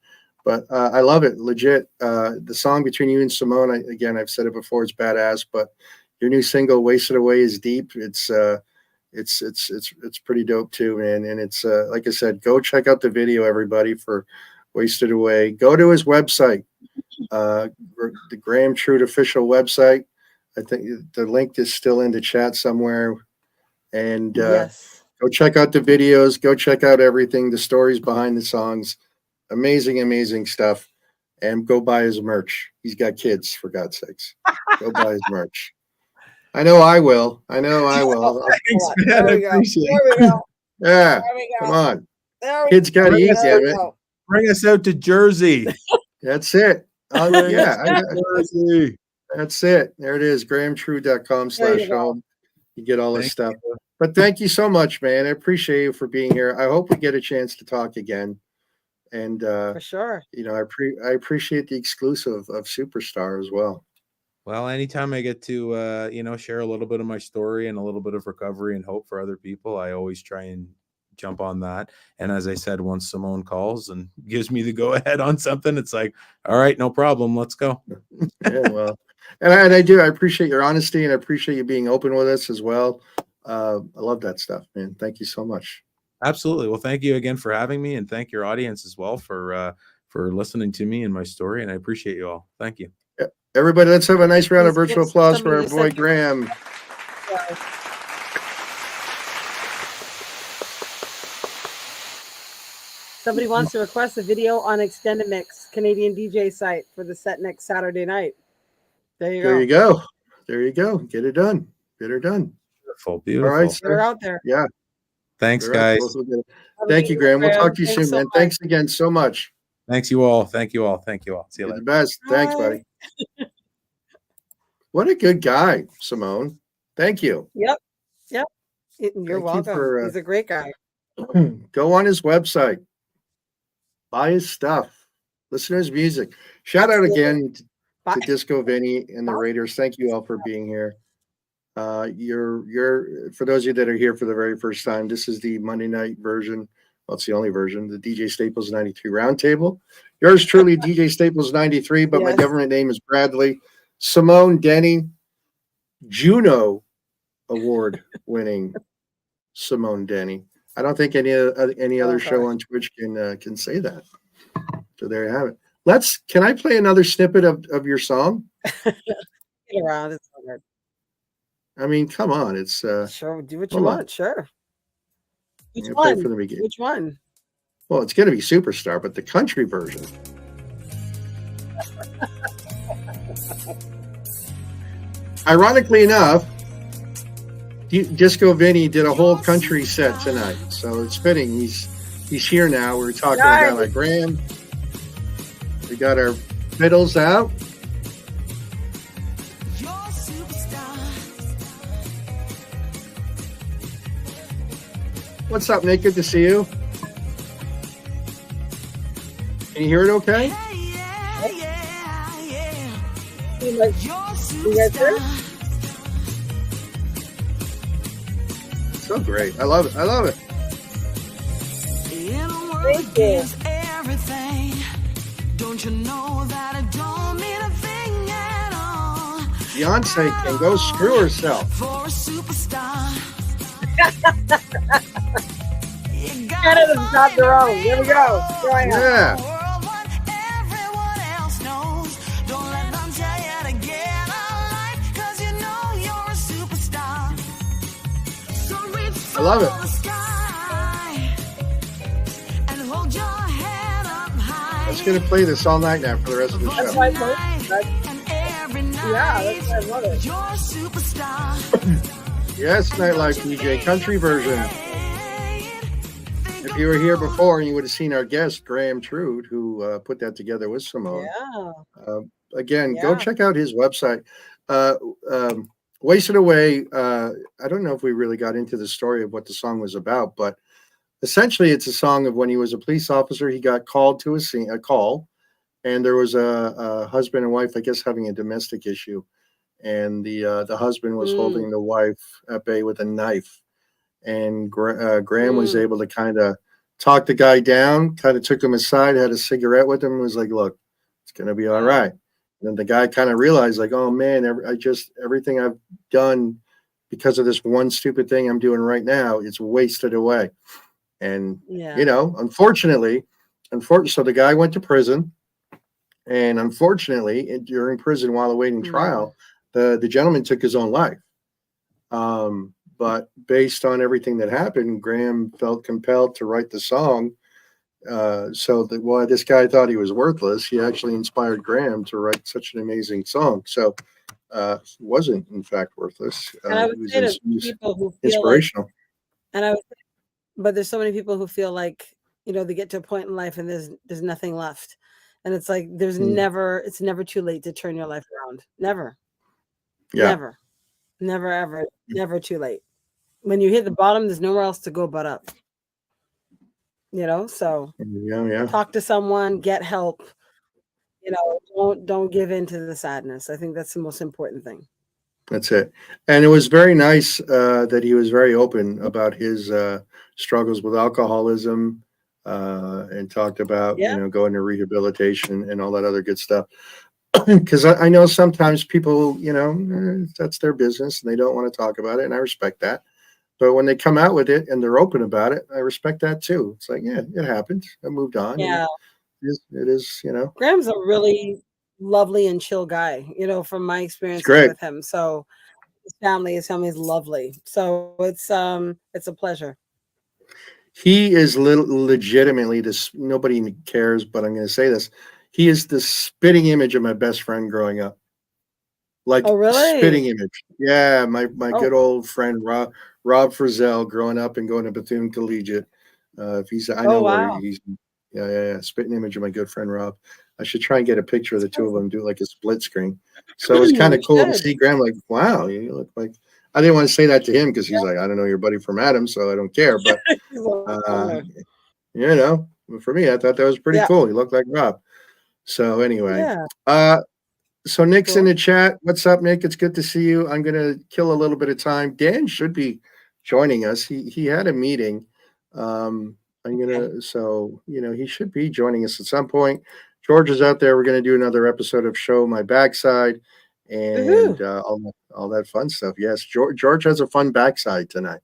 [SPEAKER 12] But I love it, legit. The song between you and Simone, I've said it before, it's badass. But your new single, "Wasted Away," is deep. It's pretty dope too, man. And it's like I said, go check out the video, everybody, for Wasted Away. Go to his website, the Graham Trude official website. I think the link is still in the chat somewhere. And go check out the videos. Go check out everything, the stories behind the songs. Amazing, amazing stuff. And go buy his merch. He's got kids, for God's sakes. Go buy his merch. I know I will. Thanks,
[SPEAKER 13] man. I appreciate it.
[SPEAKER 8] There we go.
[SPEAKER 12] Yeah.
[SPEAKER 8] There we go.
[SPEAKER 12] Come on.
[SPEAKER 8] There we
[SPEAKER 12] Kids got to eat,
[SPEAKER 8] There
[SPEAKER 12] damn
[SPEAKER 8] we
[SPEAKER 12] it.
[SPEAKER 8] go.
[SPEAKER 13] Bring us out to Jersey.
[SPEAKER 12] That's it. Yeah.
[SPEAKER 13] Jersey.
[SPEAKER 12] That's it. There it is. GrahamTrude.com/home. You get all this stuff. But thank you so much, man. I appreciate you for being here. I hope we get a chance to talk again. And
[SPEAKER 8] for sure.
[SPEAKER 12] You know, I appreciate the exclusive of Superstar as well.
[SPEAKER 13] Well, anytime I get to share a little bit of my story and a little bit of recovery and hope for other people, I always try and jump on that. And as I said, once Simone calls and gives me the go ahead on something, it's like, all right, no problem, let's go.
[SPEAKER 12] Yeah, well, and I appreciate your honesty, and I appreciate you being open with us as well. I love that stuff, man. Thank you so much.
[SPEAKER 13] Absolutely. Well, thank you again for having me, and thank your audience as well for listening to me and my story. And I appreciate you all. Thank you.
[SPEAKER 12] Yeah. Everybody, let's have a nice round of virtual applause for our boy Graham.
[SPEAKER 8] Somebody wants to request a video on Extended Mix, Canadian DJ site, for the set next Saturday night. There you go.
[SPEAKER 12] There you go. Get it done. Get her done.
[SPEAKER 13] Beautiful.
[SPEAKER 12] All right, sir.
[SPEAKER 8] They're out there.
[SPEAKER 12] Yeah.
[SPEAKER 13] Thanks, guys.
[SPEAKER 12] Thank you, Graham. We'll talk to you soon, man. Thanks again so much.
[SPEAKER 13] Thanks, you all. Thank you all. Thank you all. See you later.
[SPEAKER 12] The best. Thanks, buddy. What a good guy, Simone. Thank you.
[SPEAKER 8] Yep. You're welcome. He's a great guy.
[SPEAKER 12] Go on his website. Buy his stuff. Listen to his music. Shout out again to Disco Vinny and the Raiders. Thank you all for being here. You're for those of you that are here for the very first time, this is the Monday night version. Well, it's the only version, the DJ Staples 93 Roundtable. Yours truly, DJ Staples 93, but my government name is Bradley. Simone Denny, Juno Award winning Simone Denny. I don't think any other show on Twitch can say that. So there you have it. Can I play another snippet of your song?
[SPEAKER 8] Around, it's so good.
[SPEAKER 12] I mean, come on, it's
[SPEAKER 8] sure. Do what you want, sure. Which
[SPEAKER 12] one?
[SPEAKER 8] one?
[SPEAKER 12] From the beginning.
[SPEAKER 8] Which one?
[SPEAKER 12] Well, it's going to be Superstar, but the country version. Ironically enough, Disco Vinny did a whole country set tonight, so it's fitting. He's here now. We're talking about like Graham. We got our fiddles out. What's up, Nick? Good to see you. Can you hear it okay?
[SPEAKER 8] You guys hear it?
[SPEAKER 12] So great. I love it. I love it.
[SPEAKER 8] Thank you.
[SPEAKER 11] Everything. Don't you know that I don't mean a thing at all?
[SPEAKER 12] Beyonce can go screw herself.
[SPEAKER 11] For a superstar.
[SPEAKER 8] Canada's got their own. Here we go.
[SPEAKER 12] Yeah.
[SPEAKER 11] Everyone else knows. Don't let them tell you to get a life, 'cause you know you're a superstar. So reach
[SPEAKER 12] I love it.
[SPEAKER 11] for the sky and hold your head up high.
[SPEAKER 12] Let's get to play this all night now for the rest of the
[SPEAKER 8] That's
[SPEAKER 12] show.
[SPEAKER 8] why that's why I love it.
[SPEAKER 11] You're a superstar.
[SPEAKER 12] Yes, Nightlife DJ, country version. If you were here before, you would have seen our guest, Graham Trude, who put that together with Simone.
[SPEAKER 8] Yeah.
[SPEAKER 12] Again, go check out his website. Wasted Away. I don't know if we really got into the story of what the song was about, but essentially it's a song of when he was a police officer. He got called to a call, and there was a husband and wife, I guess, having a domestic issue. And the husband was holding the wife at bay with a knife. And Graham was able to kind of talk the guy down, kind of took him aside, had a cigarette with him, and was like, look, it's going to be all right. And then the guy kind of realized, like, oh, man, everything I've done because of this one stupid thing I'm doing right now, it's wasted away. And, you know, unfortunately, unfortunately, so the guy went to prison, and unfortunately, during prison while awaiting trial, the gentleman took his own life. But based on everything that happened, Graham felt compelled to write the song. So that while this guy thought he was worthless, he actually inspired Graham to write such an amazing song. So he wasn't, in fact, worthless.
[SPEAKER 8] And I would
[SPEAKER 12] He
[SPEAKER 8] say
[SPEAKER 12] was,
[SPEAKER 8] to
[SPEAKER 12] he was
[SPEAKER 8] people who feel
[SPEAKER 12] inspirational.
[SPEAKER 8] and I would, but there's so many people who feel like, you know, they get to a point in life and there's nothing left. And it's like it's never too late to turn your life around. Never.
[SPEAKER 12] Yeah.
[SPEAKER 8] Never, ever, never too late. When you hit the bottom, there's nowhere else to go but up. You know, so talk to someone, get help. You know, don't give in to the sadness. I think that's the most important thing.
[SPEAKER 12] That's it. And it was very nice that he was very open about his struggles with alcoholism and talked about, you know, going to rehabilitation and all that other good stuff. Because I know sometimes people, you know, that's their business and they don't want to talk about it. And I respect that. But when they come out with it and they're open about it, I respect that too. It's like, yeah, it happened. I moved on.
[SPEAKER 8] Yeah.
[SPEAKER 12] It is, you know.
[SPEAKER 8] Graham's a really lovely and chill guy, you know, from my experience with him. So his family is lovely. So it's a pleasure.
[SPEAKER 12] He is legitimately this. Nobody cares, but I'm going to say this. He is the spitting image of my best friend growing up. Like,
[SPEAKER 8] oh, really?
[SPEAKER 12] Spitting image. Yeah, my good old friend Rob Frizzell, growing up and going to Bethune Collegiate. If he's, I know where he's. Yeah. Spitting image of my good friend Rob. I should try and get a picture of the two of them, do like a split screen. So it was kind of cool to see Graham. Like, wow, you look like. I didn't want to say that to him because he's like, I don't know your buddy from Adam, so I don't care. But you know, for me, I thought that was pretty cool. He looked like Rob. So anyway, so Nick's in the chat. What's up, Nick? It's good to see you. I'm gonna kill a little bit of time. Dan should be joining us. He had a meeting. So you know, he should be joining us at some point. George is out there. We're gonna do another episode of Show My Backside and all that fun stuff. Yes, George has a fun backside tonight.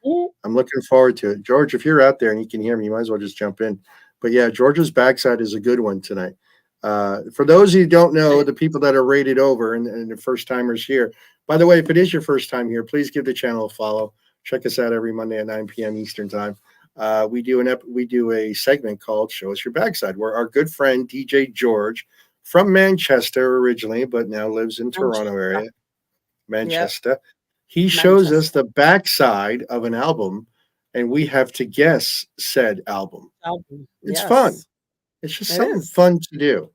[SPEAKER 12] I'm looking forward to it. George, if you're out there and you can hear me, you might as well just jump in. But yeah, George's backside is a good one tonight. For those of you who don't know, the people that are rated over and the first timers here, by the way, if it is your first time here, please give the channel a follow. Check us out every Monday at 9 p.m. Eastern time. We do a segment called Show Us Your Backside, where our good friend DJ George from Manchester originally, but now lives in Toronto area, Manchester. He shows us the backside of an album, and we have to guess said album. It's fun. It's just something fun to do.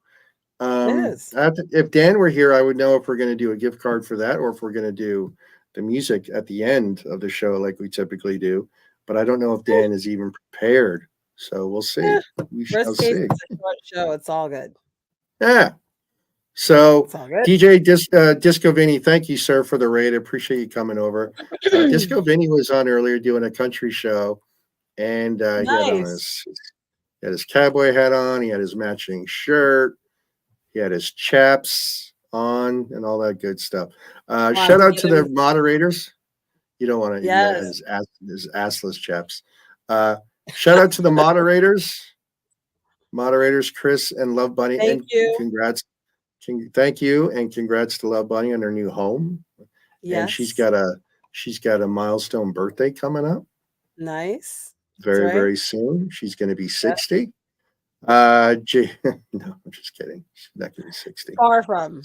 [SPEAKER 12] If Dan were here, I would know if we're going to do a gift card for that or if we're going to do the music at the end of the show like we typically do. But I don't know if Dan is even prepared. So we'll see. We shall see.
[SPEAKER 8] It's a short show. It's all good.
[SPEAKER 12] Yeah. So DJ Disco Vinny, thank you, sir, for the raid. I appreciate you coming over. Disco Vinny was on earlier doing a country show, and he had his cowboy hat on. He had his matching shirt. He had his chaps on and all that good stuff. Shout out to the moderators. You don't want to his assless chaps. Shout out to the moderators, Chris and Love Bunny.
[SPEAKER 8] Thank you.
[SPEAKER 12] Congrats. Thank you and congrats to Love Bunny on her new home. Yes. And she's got a milestone birthday coming up.
[SPEAKER 8] Nice.
[SPEAKER 12] Very soon. She's going to be 60. No, I'm just kidding. She's not going to be 60.
[SPEAKER 8] Far from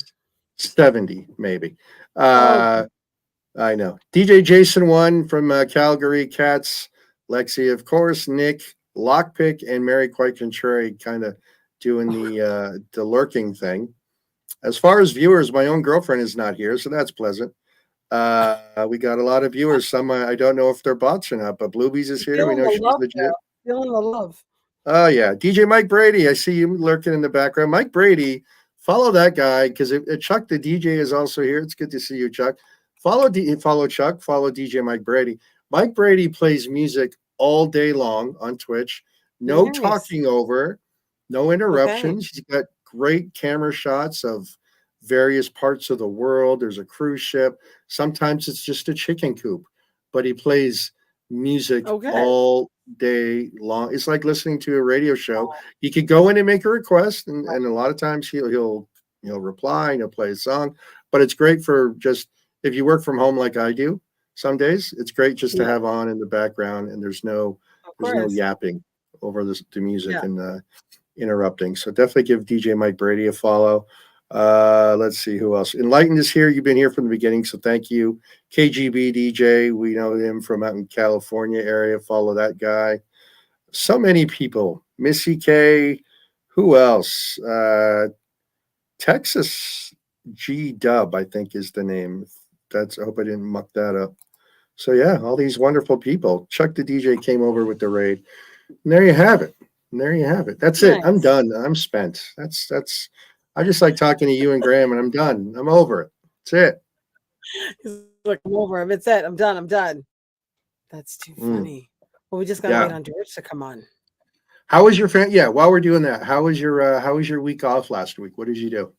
[SPEAKER 12] 70, maybe. I know. DJ Jason 1 from Calgary, Cats, Lexi, of course, Nick, Lockpick, and Mary Quite Contrary kind of doing the lurking thing. As far as viewers, my own girlfriend is not here, so that's pleasant. We got a lot of viewers. Some I don't know if they're bots or not, but Bluebees is here. We know she's legit.
[SPEAKER 8] Feeling the love.
[SPEAKER 12] Oh yeah, DJ Mike Brady. I see you lurking in the background. Mike Brady, follow that guy because Chuck the DJ is also here. It's good to see you, Chuck. Follow Chuck. Follow DJ Mike Brady. Mike Brady plays music all day long on Twitch. No talking over, no interruptions. He's got great camera shots of various parts of the world. There's a cruise day long. It's like listening to a radio show. You could go in and make a request, and a lot of times he'll reply and he'll play a song. But it's great for just if you work from home like I do some days. It's great just to have on in the background, and there's no yapping over the music and interrupting. So definitely give DJ Mike Brady a follow. Let's see who else. Enlightened is here. You've been here from the beginning, so thank you. KGB DJ, we know him from out in California area. Follow that guy. So many people. Missy K. Who else? Texas G Dub, I think is the name. I hope I didn't muck that up. So yeah, all these wonderful people. Chuck the DJ came over with the raid. And there you have it. That's it. I'm done. I'm spent. That's I just like talking to you and Graham, and I'm done. I'm over it. That's it.
[SPEAKER 8] He's like, I'm over him. It's it. I'm done. That's too funny. Well, we just gotta wait on George to come on.
[SPEAKER 12] How was your while we're doing that, how was your week off last week? What did you do?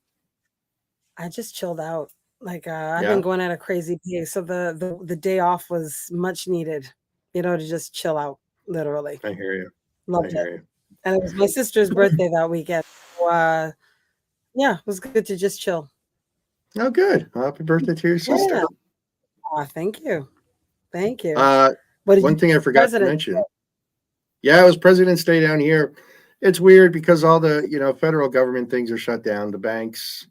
[SPEAKER 8] I just chilled out. Like I've been going at a crazy pace. So the day off was much needed, to just chill out, literally.
[SPEAKER 12] I hear you.
[SPEAKER 8] Loved it. And it was my sister's birthday that weekend. So, it was good to just chill.
[SPEAKER 12] Oh, good. Happy birthday to your sister.
[SPEAKER 8] Yeah. Oh, thank you.
[SPEAKER 12] One thing I forgot to mention. Yeah, it was President's Day down here. It's weird because all the, federal government things are shut down. The banks.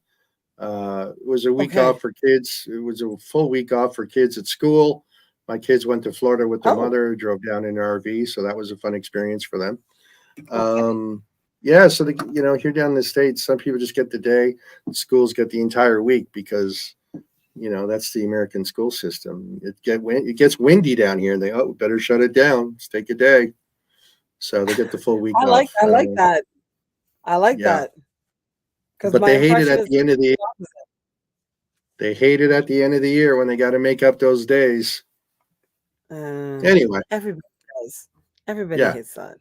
[SPEAKER 12] It was a week off for kids. It was a full week off for kids at school. My kids went to Florida with their mother, drove down in an RV. So that was a fun experience for them. So here down in the States, some people just get the day. Schools get the entire week because, that's the American school system. It gets windy down here, and they better shut it down. Let's take a day. So they get the full week off.
[SPEAKER 8] I like that.
[SPEAKER 12] But they hate it at the end of the year. They hate it at the end of the year when they got to make up those days. Anyway,
[SPEAKER 8] everybody does. Everybody hates that.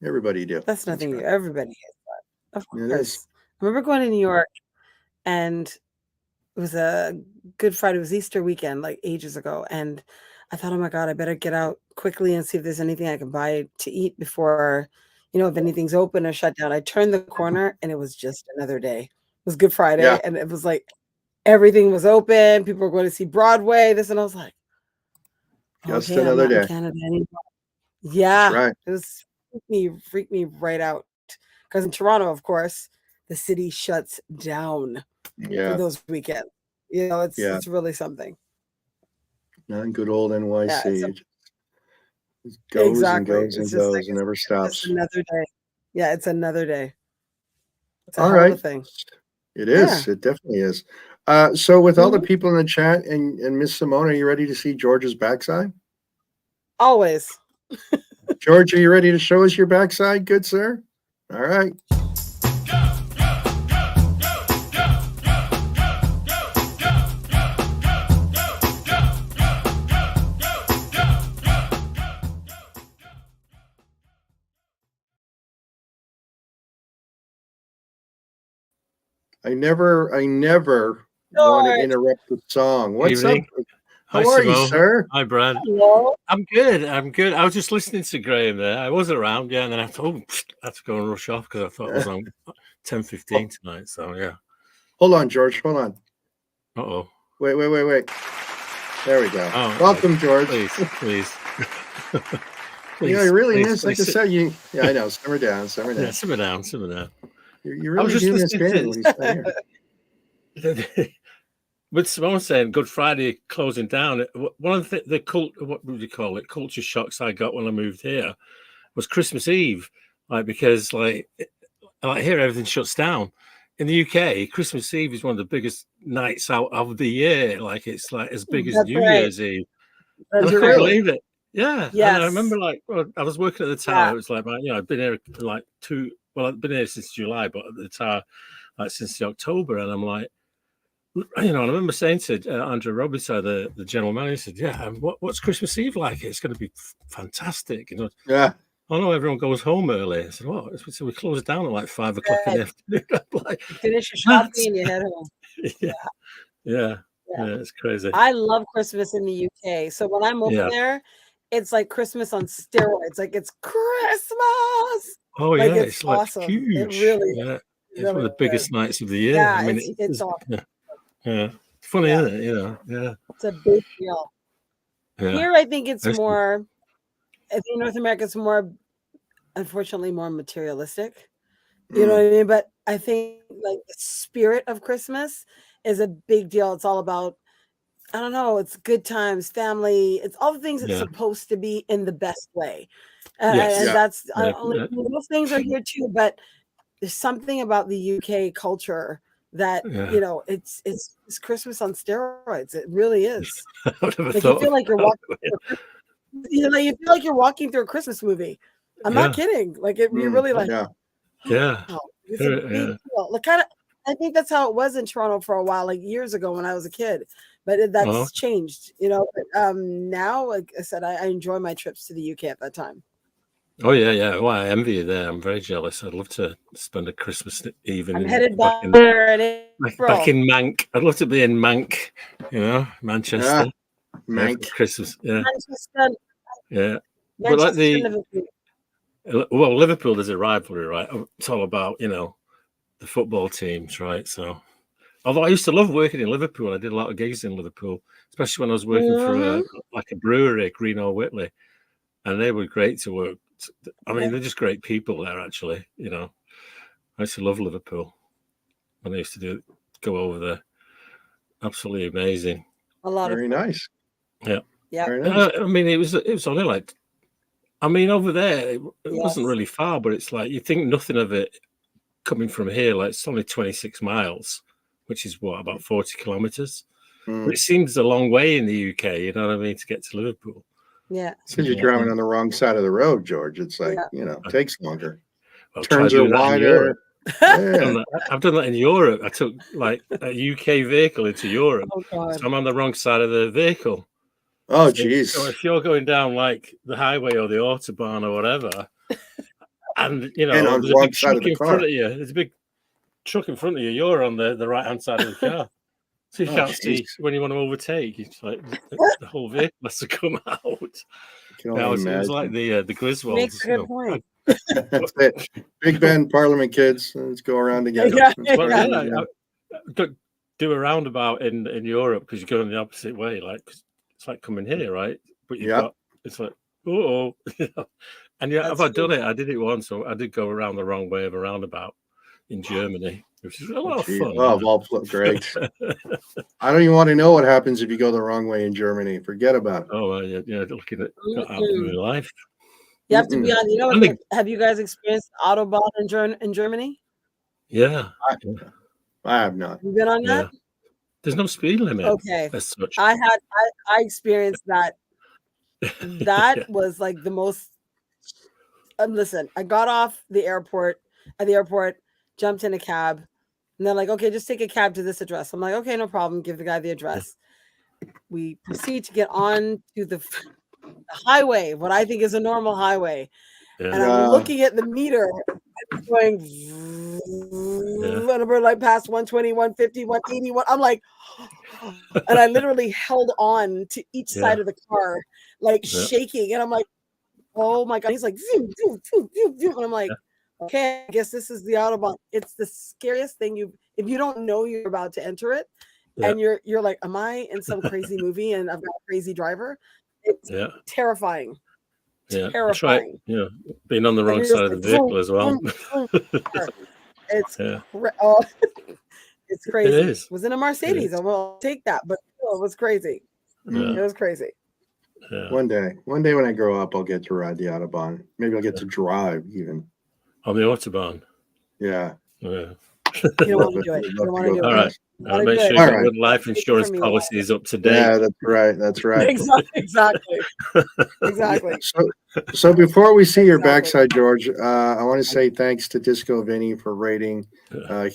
[SPEAKER 12] Everybody do.
[SPEAKER 8] That's nothing new. Everybody hates that. Of course. I remember going to New York, and it was a Good Friday. It was Easter weekend, like ages ago, and I thought, oh my God, I better get out quickly and see if there's anything I can buy to eat before, if anything's open or shut down. I turned the corner, and it was just another day. It was Good Friday, and it was like everything was open. People were going to see Broadway. This, and I was like,
[SPEAKER 12] just another day.
[SPEAKER 8] Canada anymore. Yeah,
[SPEAKER 12] right.
[SPEAKER 8] It was freaked me right out. Because in Toronto, of course, the city shuts down for those weekends. It's really something.
[SPEAKER 12] Not good old NYC. It goes and goes and goes and never stops.
[SPEAKER 8] It's another day. Yeah, it's another day. It's
[SPEAKER 12] all right.
[SPEAKER 8] Thing.
[SPEAKER 12] It is. It definitely is. So with all the people in the chat and Miss Simone, are you ready to see George's backside?
[SPEAKER 8] Always.
[SPEAKER 12] George, are you ready to show us your backside, good sir? All right. I never want to interrupt the song. What's up? How are you, sir?
[SPEAKER 14] Hi, Brad.
[SPEAKER 8] Hello.
[SPEAKER 14] I'm good. I was just listening to Graham there. I was around, and then I thought, I have to go and rush off because I thought it was on 10:15 tonight. So, yeah.
[SPEAKER 12] Hold on, George. Hold on.
[SPEAKER 14] Uh-oh.
[SPEAKER 12] Wait. There we go.
[SPEAKER 14] Oh,
[SPEAKER 12] welcome, George.
[SPEAKER 14] Please.
[SPEAKER 12] Please, it really is. Like I said, I know. Simmer down.
[SPEAKER 14] Yeah, simmer down.
[SPEAKER 12] You're really doing this game when he's here.
[SPEAKER 14] With Simone saying Good Friday closing down, one of what would you call it? Culture shocks I got when I moved here was Christmas Eve, because here everything shuts down. In the UK, Christmas Eve is one of the biggest nights out of the year. It's as big as New Year's Eve. And I couldn't believe it. Yeah.
[SPEAKER 8] Yes.
[SPEAKER 14] And I remember I was working at the tower. It was I've been here I've been here since July, but at the tower since October, and I'm like, I remember saying to Andrew Robinson, the general manager, said, what's Christmas Eve like? It's going to be fantastic.
[SPEAKER 12] Yeah.
[SPEAKER 14] Oh no, everyone goes home early. I said, what? So we close down at 5 o'clock in the afternoon.
[SPEAKER 8] Finish your shopping and you head home.
[SPEAKER 14] Yeah, it's crazy.
[SPEAKER 8] I love Christmas in the UK. So when I'm over there, it's like Christmas on steroids. Like it's Christmas.
[SPEAKER 14] Oh
[SPEAKER 8] like,
[SPEAKER 14] yeah, it's like
[SPEAKER 8] awesome.
[SPEAKER 14] huge.
[SPEAKER 8] It really,
[SPEAKER 14] yeah, it's
[SPEAKER 8] really
[SPEAKER 14] one of the biggest
[SPEAKER 8] is.
[SPEAKER 14] nights of the year.
[SPEAKER 8] Yeah,
[SPEAKER 14] I mean,
[SPEAKER 8] it's awesome.
[SPEAKER 14] yeah. It's funny, isn't it? You know, yeah.
[SPEAKER 8] It's a big deal.
[SPEAKER 14] Yeah.
[SPEAKER 8] Here, I think it's
[SPEAKER 14] That's-
[SPEAKER 8] more. I think North America is more, unfortunately, more materialistic. You know what I mean? But I think like the spirit of Christmas is a big deal. It's all about, I don't know, it's good times, family. It's all the things that's supposed to be in the best way. And that's those things are here too. But there's something about the UK culture that you know, it's Christmas on steroids. It really is. Like you feel like you're walking. You know, you feel like you're walking through a Christmas movie. I'm not kidding. Like you're really like.
[SPEAKER 14] Yeah.
[SPEAKER 8] It's a big deal. Like kind of, I think that's how it was in Toronto for a while, like years ago when I was a kid. But that's changed, you know. But, now, like I said, I enjoy my trips to the UK at that time.
[SPEAKER 14] Oh yeah. Well, I envy you there. I'm very jealous. I'd love to spend a Christmas Eve in.
[SPEAKER 8] I'm headed back there in April.
[SPEAKER 14] Back in Mank. I'd love to be in Mank. You know, Manchester.
[SPEAKER 12] Mank.
[SPEAKER 14] Christmas. Yeah.
[SPEAKER 8] Manchester.
[SPEAKER 14] Yeah.
[SPEAKER 8] But
[SPEAKER 14] like
[SPEAKER 8] Liverpool.
[SPEAKER 14] Well, Liverpool, there's a rivalry, right? It's all about, you know, the football teams, right? So, although I used to love working in Liverpool, I did a lot of gigs in Liverpool, especially when I was working for a brewery, Greenough Whitley, and they were great to work. I mean, they're just great people there, actually. You know, I used to love Liverpool when I used to go over there. Absolutely amazing.
[SPEAKER 8] A lot
[SPEAKER 12] very nice.
[SPEAKER 14] Yeah.
[SPEAKER 8] Yeah.
[SPEAKER 12] Nice.
[SPEAKER 14] I mean, it was only like. I mean, over there, it wasn't really far, but it's like you think nothing of it coming from here. Like it's only 26 miles, which is what, about 40 kilometers. But it seems a long way in the UK, you know what I mean, to get to Liverpool.
[SPEAKER 8] Yeah.
[SPEAKER 12] Because you're driving on the wrong side of the road, George. It's like, you know, it takes longer.
[SPEAKER 14] Well,
[SPEAKER 12] Turns are wider.
[SPEAKER 14] I've done that in Europe. I took like a UK vehicle into Europe. So I'm on the wrong side of the vehicle.
[SPEAKER 12] Oh, geez.
[SPEAKER 14] So if you're going down like the highway or the Autobahn or whatever, and you know,
[SPEAKER 12] on
[SPEAKER 14] there's a
[SPEAKER 12] one
[SPEAKER 14] big
[SPEAKER 12] side
[SPEAKER 14] truck
[SPEAKER 12] of the
[SPEAKER 14] in
[SPEAKER 12] car.
[SPEAKER 14] front of you. There's a big truck in front of you. You're on the right hand side of the car. So you can't see when you want to overtake. It's like the whole vehicle has to come out. It was like the Griswolds.
[SPEAKER 8] Makes a good point.
[SPEAKER 12] That's it. Big Ben, Parliament kids. Let's go around together.
[SPEAKER 14] Do a roundabout in Europe because you're going the opposite way. Like it's like coming here, right? But you've got it's like and I've done it. I did it once, so I did go around the wrong way of a roundabout in Germany, which is a lot of fun.
[SPEAKER 12] Oh, great. I don't even want to know what happens if you go the wrong way in Germany. Forget about it.
[SPEAKER 14] Oh, yeah, looking at my life.
[SPEAKER 8] You have to be on. You know what? Have you guys experienced Autobahn in Germany?
[SPEAKER 14] Yeah,
[SPEAKER 12] I have not.
[SPEAKER 8] You been on that?
[SPEAKER 14] There's no speed limit.
[SPEAKER 8] Okay,
[SPEAKER 14] as such.
[SPEAKER 8] I experienced that. That was like the most. Listen, I got off at the airport, jumped in a cab, and they're like, "Okay, just take a cab to this address." I'm like, "Okay, no problem." Give the guy the address. We proceed to get on to the highway, what I think is a normal highway, and I'm looking at the meter, going, and we're like past 120, 150, 180. I'm like, and I literally held on to each side of the car, like shaking, and I'm like, oh my god. He's like, zoom, zoom, zoom, zoom, zoom. And I'm like, okay, I guess this is the Autobahn. It's the scariest thing if you don't know you're about to enter it, and you're like, am I in some crazy movie and I've got a crazy driver? It's terrifying.
[SPEAKER 14] Yeah,
[SPEAKER 8] terrifying.
[SPEAKER 14] Yeah, being on the wrong side of the vehicle as well.
[SPEAKER 8] It's it's crazy.
[SPEAKER 14] It is.
[SPEAKER 8] Was in a Mercedes. I will take that, but it was crazy. It was crazy.
[SPEAKER 12] Yeah. One day when I grow up, I'll get to ride the Autobahn. Maybe I'll get to drive even
[SPEAKER 14] on the Autobahn.
[SPEAKER 12] Yeah.
[SPEAKER 8] You don't want to do it. You don't want to do it.
[SPEAKER 14] All right. Make sure your life insurance policy is up to date.
[SPEAKER 12] Yeah, that's right. That's right.
[SPEAKER 8] Exactly.
[SPEAKER 12] So before we see your backside, George, I want to say thanks to Disco Vinny for rating.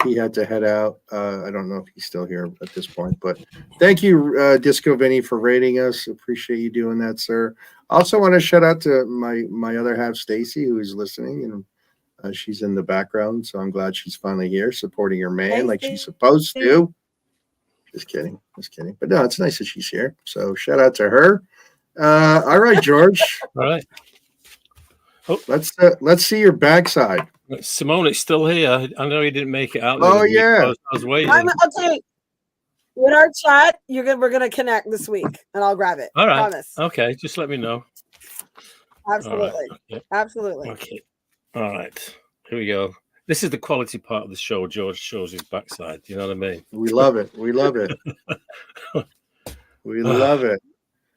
[SPEAKER 12] He had to head out. I don't know if he's still here at this point, but thank you, Disco Vinny, for rating us. Appreciate you doing that, sir. I also want to shout out to my other half, Stacy, who is listening, and she's in the background, so I'm glad she's finally here supporting her man like she's supposed to. Just kidding. But no, it's nice that she's here. So shout out to her. All right, George.
[SPEAKER 14] All right. Oh.
[SPEAKER 12] Let's see your backside.
[SPEAKER 14] Simone, it's still here. I know you didn't make it out.
[SPEAKER 12] Oh yeah.
[SPEAKER 14] I was waiting.
[SPEAKER 8] I'll tell you. In our chat, we're gonna connect this week, and I'll grab it.
[SPEAKER 14] All right.
[SPEAKER 8] Promise.
[SPEAKER 14] Okay, just let me know.
[SPEAKER 8] Absolutely.
[SPEAKER 14] Okay.
[SPEAKER 8] Absolutely.
[SPEAKER 14] Okay. All right. Here we go. This is the quality part of the show. George shows his backside. You know what I mean?
[SPEAKER 12] We love it. We love it. We love it.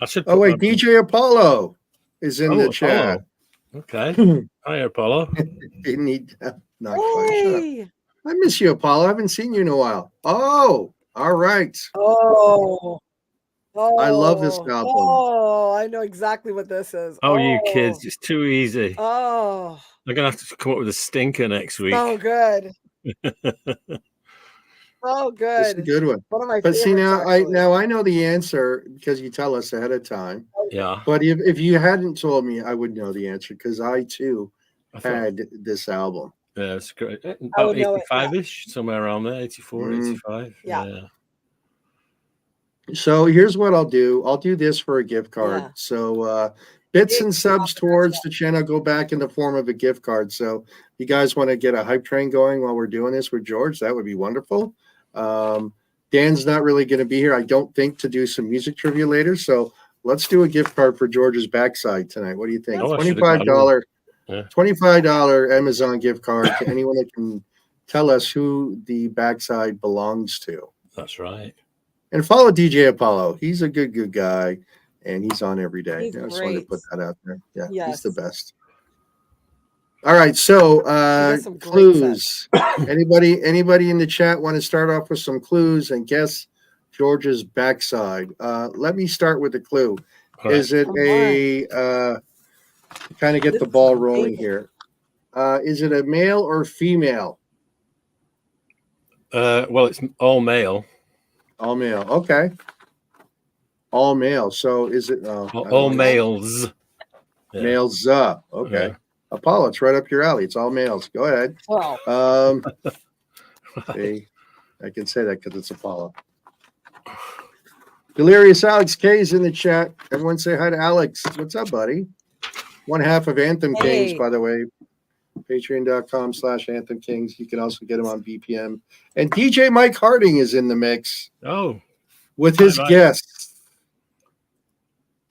[SPEAKER 14] I should.
[SPEAKER 12] Oh wait, DJ Apollo is in the chat.
[SPEAKER 14] Apollo. Okay. Hi, Apollo.
[SPEAKER 12] Didn't need not quite. I miss you, Apollo. I haven't seen you in a while. Oh, all right.
[SPEAKER 8] Oh.
[SPEAKER 12] I love this album.
[SPEAKER 8] Oh, I know exactly what this is.
[SPEAKER 14] Oh, you kids, it's too easy.
[SPEAKER 8] Oh.
[SPEAKER 14] I'm gonna have to come up with a stinker next week.
[SPEAKER 8] So good. So good.
[SPEAKER 12] It's a good one.
[SPEAKER 8] One of my
[SPEAKER 12] But see
[SPEAKER 8] favorites,
[SPEAKER 12] now I know the answer because you tell us ahead of time.
[SPEAKER 14] Yeah.
[SPEAKER 12] But if you hadn't told me, I would know the answer because I too had this album.
[SPEAKER 14] Yeah, it's great. About 85-ish, somewhere around there, 84, 85. Yeah.
[SPEAKER 12] So here's what I'll do. I'll do this for a gift card. So bits and subs towards the channel go back in the form of a gift card. So if you guys want to get a hype train going while we're doing this with George, that would be wonderful. Dan's not really going to be here, I don't think, to do some music trivia later. So let's do a gift card for George's backside tonight. What do you think? $25 Amazon gift card to anyone that can tell us who the backside belongs to.
[SPEAKER 14] That's right.
[SPEAKER 12] And follow DJ Apollo. He's a good guy, and he's on every day.
[SPEAKER 8] He's
[SPEAKER 12] I just wanted to
[SPEAKER 8] great.
[SPEAKER 12] put that out there. Yeah,
[SPEAKER 8] Yes.
[SPEAKER 12] he's the best. All right, so
[SPEAKER 8] some great
[SPEAKER 12] clues. Anybody in the chat want to start off with some clues and guess George's backside? Let me start with the clue.
[SPEAKER 14] Right.
[SPEAKER 12] Is it kind of get the ball rolling here? Is it a male or female?
[SPEAKER 14] Well, it's all male.
[SPEAKER 12] All male. Okay. All male. So is it
[SPEAKER 14] all males? Yeah.
[SPEAKER 12] Males. Okay.
[SPEAKER 14] Yeah.
[SPEAKER 12] Apollo, it's right up your alley. It's all males. Go ahead.
[SPEAKER 8] Wow.
[SPEAKER 12] See, I can say that because it's Apollo. Delirious Alex K is in the chat. Everyone say hi to Alex. What's up, buddy? One half of Anthem Kings, by the way. Patreon.com/Anthem Kings. You can also get him on BPM. And DJ Mike Harding is in the mix.
[SPEAKER 14] Oh.
[SPEAKER 12] With his guest.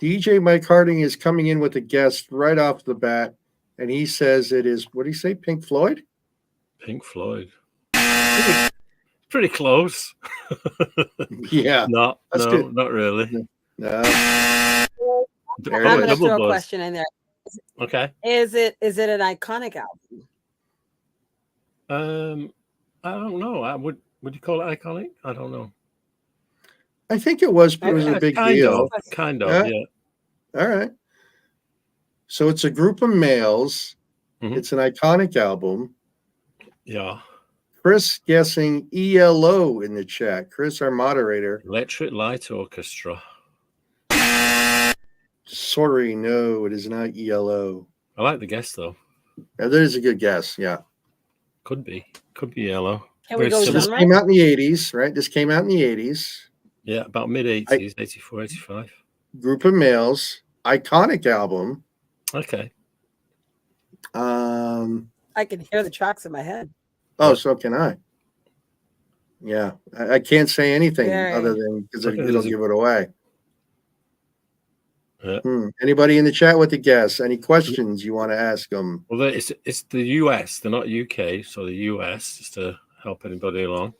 [SPEAKER 12] DJ Mike Harding is coming in with a guest right off the bat. And he says it is, what do you say, Pink Floyd?
[SPEAKER 14] Pink Floyd. Pretty close.
[SPEAKER 12] Yeah.
[SPEAKER 14] Not really.
[SPEAKER 12] No.
[SPEAKER 8] I'm going to throw a question in there.
[SPEAKER 14] Okay.
[SPEAKER 8] Is it an iconic album?
[SPEAKER 14] I don't know. Would you call it iconic? I don't know.
[SPEAKER 12] I think it was a big deal.
[SPEAKER 14] Kind of, yeah.
[SPEAKER 12] All right. So it's a group of males.
[SPEAKER 14] Mm-hmm.
[SPEAKER 12] It's an iconic album.
[SPEAKER 14] Yeah.
[SPEAKER 12] Chris guessing ELO in the chat. Chris, our moderator.
[SPEAKER 14] Electric Light Orchestra.
[SPEAKER 12] Sorry, no, it is not ELO.
[SPEAKER 14] I like the guess though.
[SPEAKER 12] Yeah, that is a good guess. Yeah.
[SPEAKER 14] Could be yellow.
[SPEAKER 8] Can we go
[SPEAKER 12] so this came out in the 80s, right? This came out in the 80s.
[SPEAKER 14] Yeah, about mid 80s, 84, 85.
[SPEAKER 12] Group of males. Iconic album.
[SPEAKER 14] Okay.
[SPEAKER 8] I can hear the tracks in my head.
[SPEAKER 12] Oh, so can I. Yeah, I can't say anything other than because it'll give it away.
[SPEAKER 14] Yeah.
[SPEAKER 12] Anybody in the chat with a guess? Any questions you want to ask them?
[SPEAKER 14] Well, it's the US. They're not UK, so the US, just to help anybody along.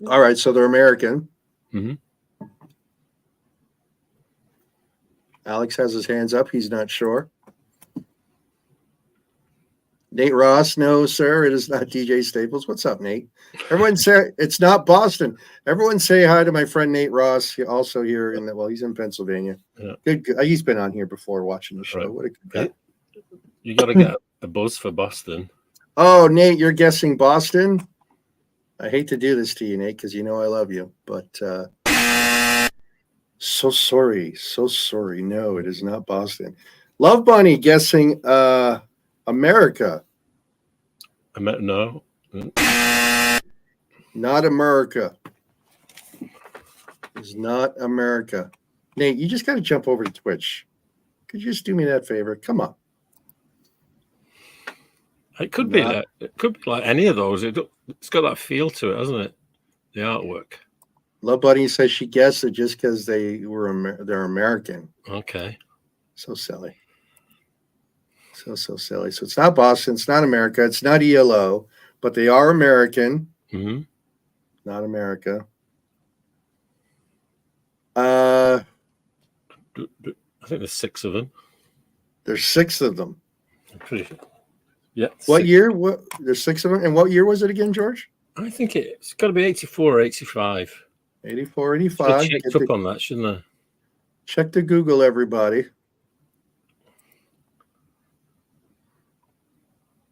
[SPEAKER 12] All right, so they're American.
[SPEAKER 14] Mm-hmm.
[SPEAKER 12] Alex has his hands up. He's not sure. Nate Ross, no, sir. It is not DJ Staples. What's up, Nate? Everyone say it's not Boston. Everyone say hi to my friend Nate Ross. He also here he's in Pennsylvania.
[SPEAKER 14] Yeah.
[SPEAKER 12] Good. He's been on here before watching the show. Right. What a good guy.
[SPEAKER 14] You got to get a buzz for Boston.
[SPEAKER 12] Oh, Nate, you're guessing Boston? I hate to do this to you, Nate, because you know I love you, but so sorry. No, it is not Boston. Love Bunny guessing America.
[SPEAKER 14] No.
[SPEAKER 12] Not America. It's not America. Nate, you just got to jump over to Twitch. Could you just do me that favor? Come on.
[SPEAKER 14] It could be like any of those. It's got that feel to it, hasn't it? The artwork.
[SPEAKER 12] Love Buddy says she guessed it just because they're American.
[SPEAKER 14] Okay.
[SPEAKER 12] So silly. So silly. So it's not Boston. It's not America. It's not ELO, but they are American.
[SPEAKER 14] Mm-hmm.
[SPEAKER 12] Not America.
[SPEAKER 14] I think there's 6 of them.
[SPEAKER 12] There's 6 of them.
[SPEAKER 14] I'm pretty sure. Yeah.
[SPEAKER 12] What year? What? There's 6 of them. And what year was it again, George?
[SPEAKER 14] I think it's got to be 84 or 85.
[SPEAKER 12] 84, 85.
[SPEAKER 14] Checked up on that, shouldn't I?
[SPEAKER 12] Check the Google, everybody.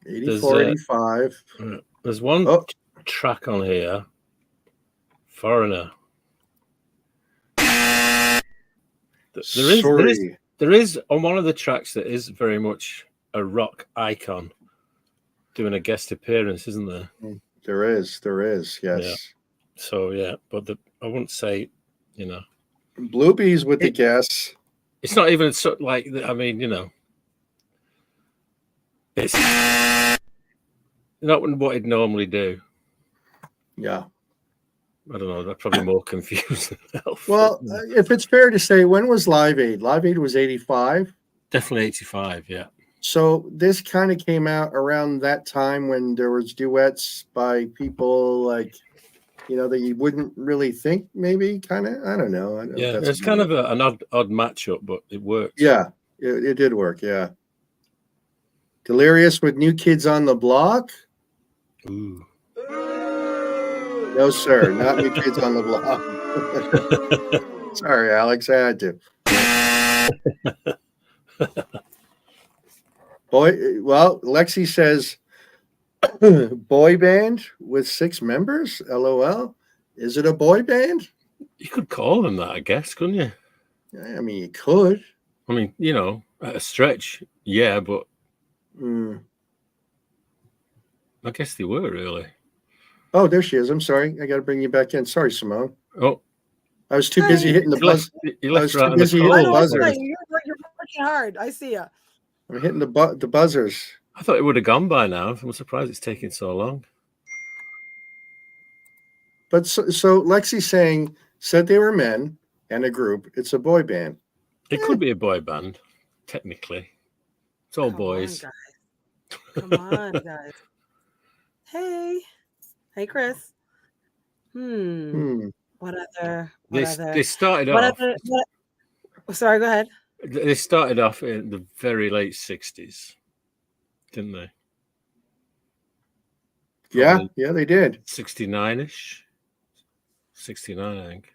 [SPEAKER 12] 84, 85.
[SPEAKER 14] There's one track on here. Foreigner. There is on one of the tracks that is very much a rock icon doing a guest appearance, isn't there?
[SPEAKER 12] There is, yes.
[SPEAKER 14] Yeah. So yeah, but I wouldn't say,
[SPEAKER 12] Bluebees with the guess.
[SPEAKER 14] It's not even so like I mean, it's not what he'd normally do.
[SPEAKER 12] Yeah.
[SPEAKER 14] I don't know. They're probably more confused than Elf.
[SPEAKER 12] Well, if it's fair to say, when was Live Aid? Live Aid was 85.
[SPEAKER 14] Definitely 85. Yeah.
[SPEAKER 12] So this kind of came out around that time when there was duets by people like, that you wouldn't really think maybe kind of. I don't know.
[SPEAKER 14] Yeah, it's kind of an odd matchup, but it worked.
[SPEAKER 12] Yeah, it did work. Yeah. Delirious with New Kids on the Block.
[SPEAKER 14] Ooh.
[SPEAKER 12] No, sir, not New Kids on the Block. Sorry, Alex, I had to. Lexi says, boy band with 6 members? LOL. Is it a boy band?
[SPEAKER 14] You could call them that, I guess, couldn't you?
[SPEAKER 12] I mean, you could.
[SPEAKER 14] I mean, at a stretch, yeah, but I guess they were really.
[SPEAKER 12] Oh, there she is. I'm sorry. I got to bring you back in. Sorry, Simone.
[SPEAKER 14] Oh.
[SPEAKER 12] I was too busy hitting the buzzer.
[SPEAKER 8] You're working hard. I see you.
[SPEAKER 12] I'm hitting the buzzers.
[SPEAKER 14] I thought it would have gone by now. I'm surprised it's taking so long.
[SPEAKER 12] But so Lexi said they were men and a group. It's a boy band.
[SPEAKER 14] It could be a boy band, technically. It's all boys.
[SPEAKER 8] Come on, guys. Hey, Chris. What other?
[SPEAKER 14] They started off.
[SPEAKER 8] Sorry, go ahead.
[SPEAKER 14] They started off in the very late 60s, didn't they?
[SPEAKER 12] Yeah, they did.
[SPEAKER 14] 69-ish. 69, I think.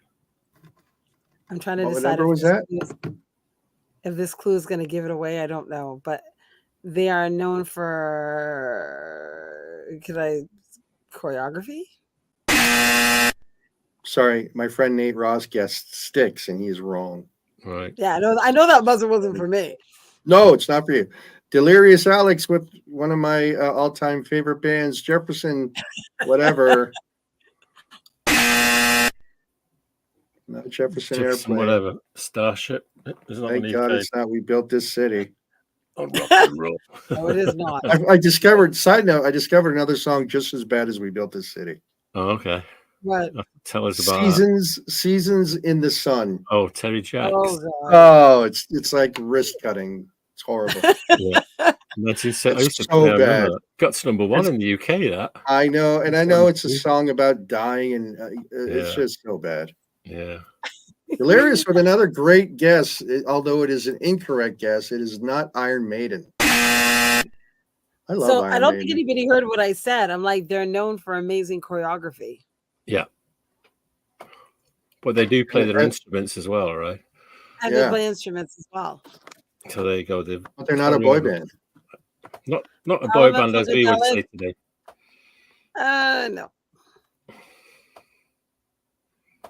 [SPEAKER 8] I'm trying to decide if this clue is going to give it away. I don't know, but they are known for choreography.
[SPEAKER 12] Sorry, my friend Nate Ross guessed Sticks, and he's wrong.
[SPEAKER 14] Right.
[SPEAKER 8] Yeah, I know that buzzer wasn't for me.
[SPEAKER 12] No, it's not for you. Delirious Alex with one of my all-time favorite bands, Jefferson, whatever. Not Jefferson Airplane.
[SPEAKER 14] Whatever. Starship.
[SPEAKER 12] Thank God it's not We Built This City.
[SPEAKER 14] Oh, rock and roll.
[SPEAKER 8] No, it is not.
[SPEAKER 12] I discovered another song just as bad as We Built This City.
[SPEAKER 14] Oh, okay.
[SPEAKER 8] What?
[SPEAKER 14] Tell us about
[SPEAKER 12] Seasons in the Sun.
[SPEAKER 14] Oh, Terry Jacks.
[SPEAKER 12] Oh, it's like wrist cutting. It's horrible.
[SPEAKER 14] Yeah. It's so
[SPEAKER 12] bad.
[SPEAKER 14] Got to #1 in the UK. That
[SPEAKER 12] I know, and I know it's a song about dying, and it's just so bad.
[SPEAKER 14] Yeah.
[SPEAKER 12] Delirious with another great guess, although it is an incorrect guess. It is not Iron Maiden. I love Iron
[SPEAKER 8] I don't
[SPEAKER 12] Maiden.
[SPEAKER 8] think anybody heard what I said. I'm like, they're known for amazing choreography.
[SPEAKER 14] Yeah. But they do play their instruments as well, right?
[SPEAKER 8] And they play instruments as well.
[SPEAKER 14] So there you go.
[SPEAKER 12] But they're not a boy band.
[SPEAKER 14] Not a boy band as we would say today.
[SPEAKER 8] No.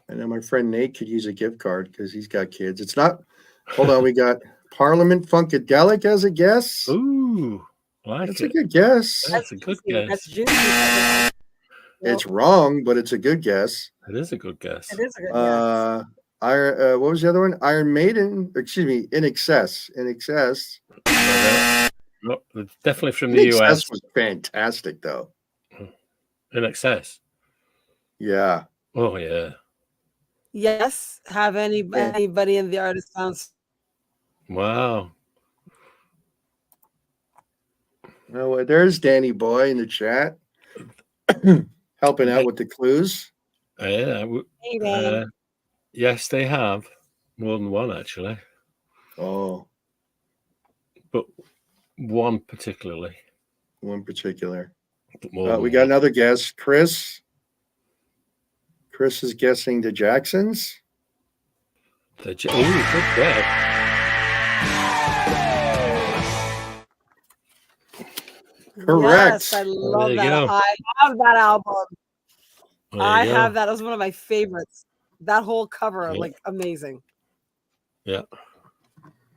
[SPEAKER 12] I know my friend Nate could use a gift card because he's got kids. It's not. Hold on, we got Parliament Funkadelic as a guess.
[SPEAKER 14] Ooh,
[SPEAKER 12] that's a good guess.
[SPEAKER 14] That's a good guess.
[SPEAKER 8] That's juicy.
[SPEAKER 12] It's wrong, but it's a good guess.
[SPEAKER 14] It is a good guess.
[SPEAKER 8] It is a good guess.
[SPEAKER 12] What was the other one? Iron Maiden. Excuse me. In Excess. In Excess.
[SPEAKER 14] No, definitely from
[SPEAKER 12] In
[SPEAKER 14] the
[SPEAKER 12] Excess
[SPEAKER 14] US.
[SPEAKER 12] was fantastic, though.
[SPEAKER 14] In Excess.
[SPEAKER 12] Yeah.
[SPEAKER 14] Oh yeah.
[SPEAKER 8] Yes. Have anybody in the artist sounds?
[SPEAKER 14] Wow.
[SPEAKER 12] Oh, there's Danny Boy in the chat, helping out with the clues.
[SPEAKER 14] Yeah. Yes, they have more than one actually.
[SPEAKER 12] Oh.
[SPEAKER 14] But one particularly.
[SPEAKER 12] One particular.
[SPEAKER 14] We
[SPEAKER 12] got another guess, Chris. Chris is guessing the Jacksons.
[SPEAKER 14] Good guess.
[SPEAKER 12] Correct.
[SPEAKER 8] Yes, I love that. I have that album. I have that. It was one of my favorites. That whole cover, like amazing.
[SPEAKER 14] Yeah.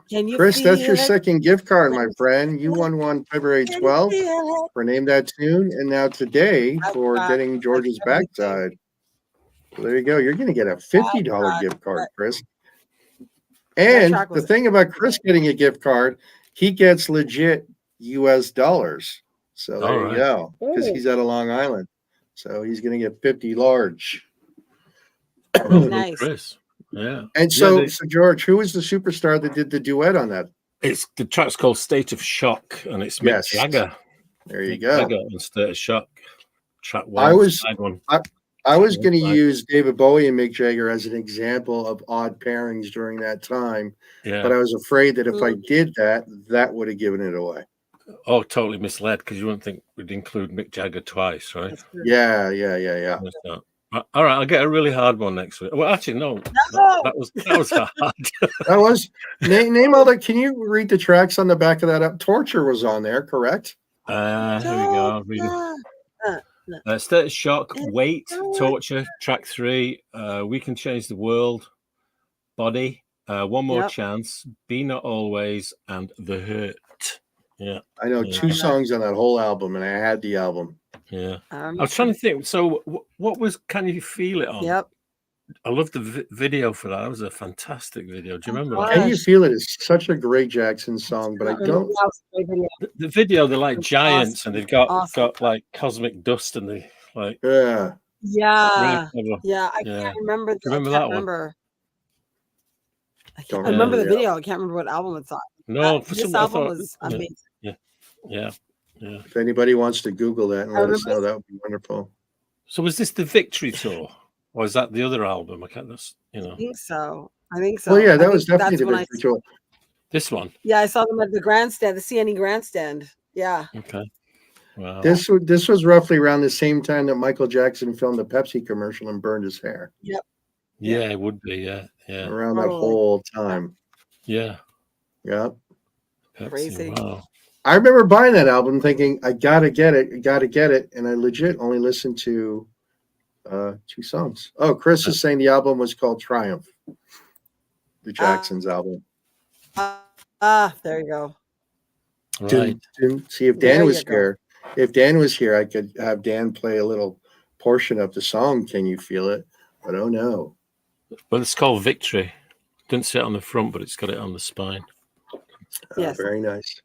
[SPEAKER 8] Can you
[SPEAKER 12] Chris, that's your
[SPEAKER 8] feel it?
[SPEAKER 12] second gift card, my friend. You won one February 12th for Name That Tune, and now today for getting George's backside. So there you go. You're going to get a $50 gift card, Chris. And the thing about Chris getting a gift card, he gets legit US dollars. So there you go. Because he's out of Long Island. So he's going to get 50 large.
[SPEAKER 8] Nice.
[SPEAKER 14] Chris. Yeah.
[SPEAKER 12] And so, George, who is the superstar that did the duet on that?
[SPEAKER 14] The track's called State of Shock, and it's Mick Jagger.
[SPEAKER 12] There you go.
[SPEAKER 14] Jagger on State of Shock. Track one.
[SPEAKER 12] I was going to
[SPEAKER 14] Side.
[SPEAKER 12] use David Bowie and Mick Jagger as an example of odd pairings during that time.
[SPEAKER 14] Yeah.
[SPEAKER 12] But I was afraid that if I did that, that would have given it away.
[SPEAKER 14] Oh, totally misled, because you wouldn't think we'd include Mick Jagger twice, right?
[SPEAKER 12] Yeah.
[SPEAKER 14] All right, I'll get a really hard one next week. Well, actually, no. That was hard.
[SPEAKER 12] That was name all the. Can you read the tracks on the back of that up? Torture was on there, correct?
[SPEAKER 14] Here we go. State of Shock, Wait, Torture, track 3. We Can Change the World, Body, One More Chance, Be Not Always, and The Hurt. Yeah,
[SPEAKER 12] I know 2 songs on that whole album, and I had the album.
[SPEAKER 14] Yeah, I was trying to think. So, what was "Can You Feel It" on?
[SPEAKER 8] Yep,
[SPEAKER 14] I love the video for that. That was a fantastic video. Do you remember that?
[SPEAKER 12] "Can You Feel It" is such a great Jackson song, but I don't.
[SPEAKER 14] The video, they're like giants, and they've got like cosmic dust, and they like
[SPEAKER 12] yeah.
[SPEAKER 8] I can't remember.
[SPEAKER 14] Remember that one?
[SPEAKER 8] I remember the video. I can't remember what album it's on.
[SPEAKER 14] No,
[SPEAKER 8] this album was amazing.
[SPEAKER 14] Yeah.
[SPEAKER 12] If anybody wants to Google that and let us know, that would be wonderful.
[SPEAKER 14] So was this the Victory Tour, or is that the other album? I can't,
[SPEAKER 8] I think so.
[SPEAKER 12] Well, yeah, that was definitely the Victory Tour.
[SPEAKER 14] This one.
[SPEAKER 8] Yeah, I saw them at the grandstand, the CNE grandstand. Yeah.
[SPEAKER 14] Okay. Wow.
[SPEAKER 12] This was roughly around the same time that Michael Jackson filmed the Pepsi commercial and burned his hair.
[SPEAKER 8] Yep.
[SPEAKER 14] Yeah, it would be. Yeah.
[SPEAKER 12] Around that whole time.
[SPEAKER 14] Yeah.
[SPEAKER 12] Yep.
[SPEAKER 14] Pepsi,
[SPEAKER 8] crazy.
[SPEAKER 14] Wow.
[SPEAKER 12] I remember buying that album thinking, I gotta get it. And I legit only listened to 2 songs. Oh, Chris is saying the album was called Triumph. The Jacksons album.
[SPEAKER 8] There you go.
[SPEAKER 14] Right.
[SPEAKER 12] See, if Dan was here, I could have Dan play a little portion of the song, Can You Feel It? But oh no.
[SPEAKER 14] Well, it's called Victory. Didn't say it on the front, but it's got it on the spine.
[SPEAKER 8] Yes.
[SPEAKER 12] Very nice.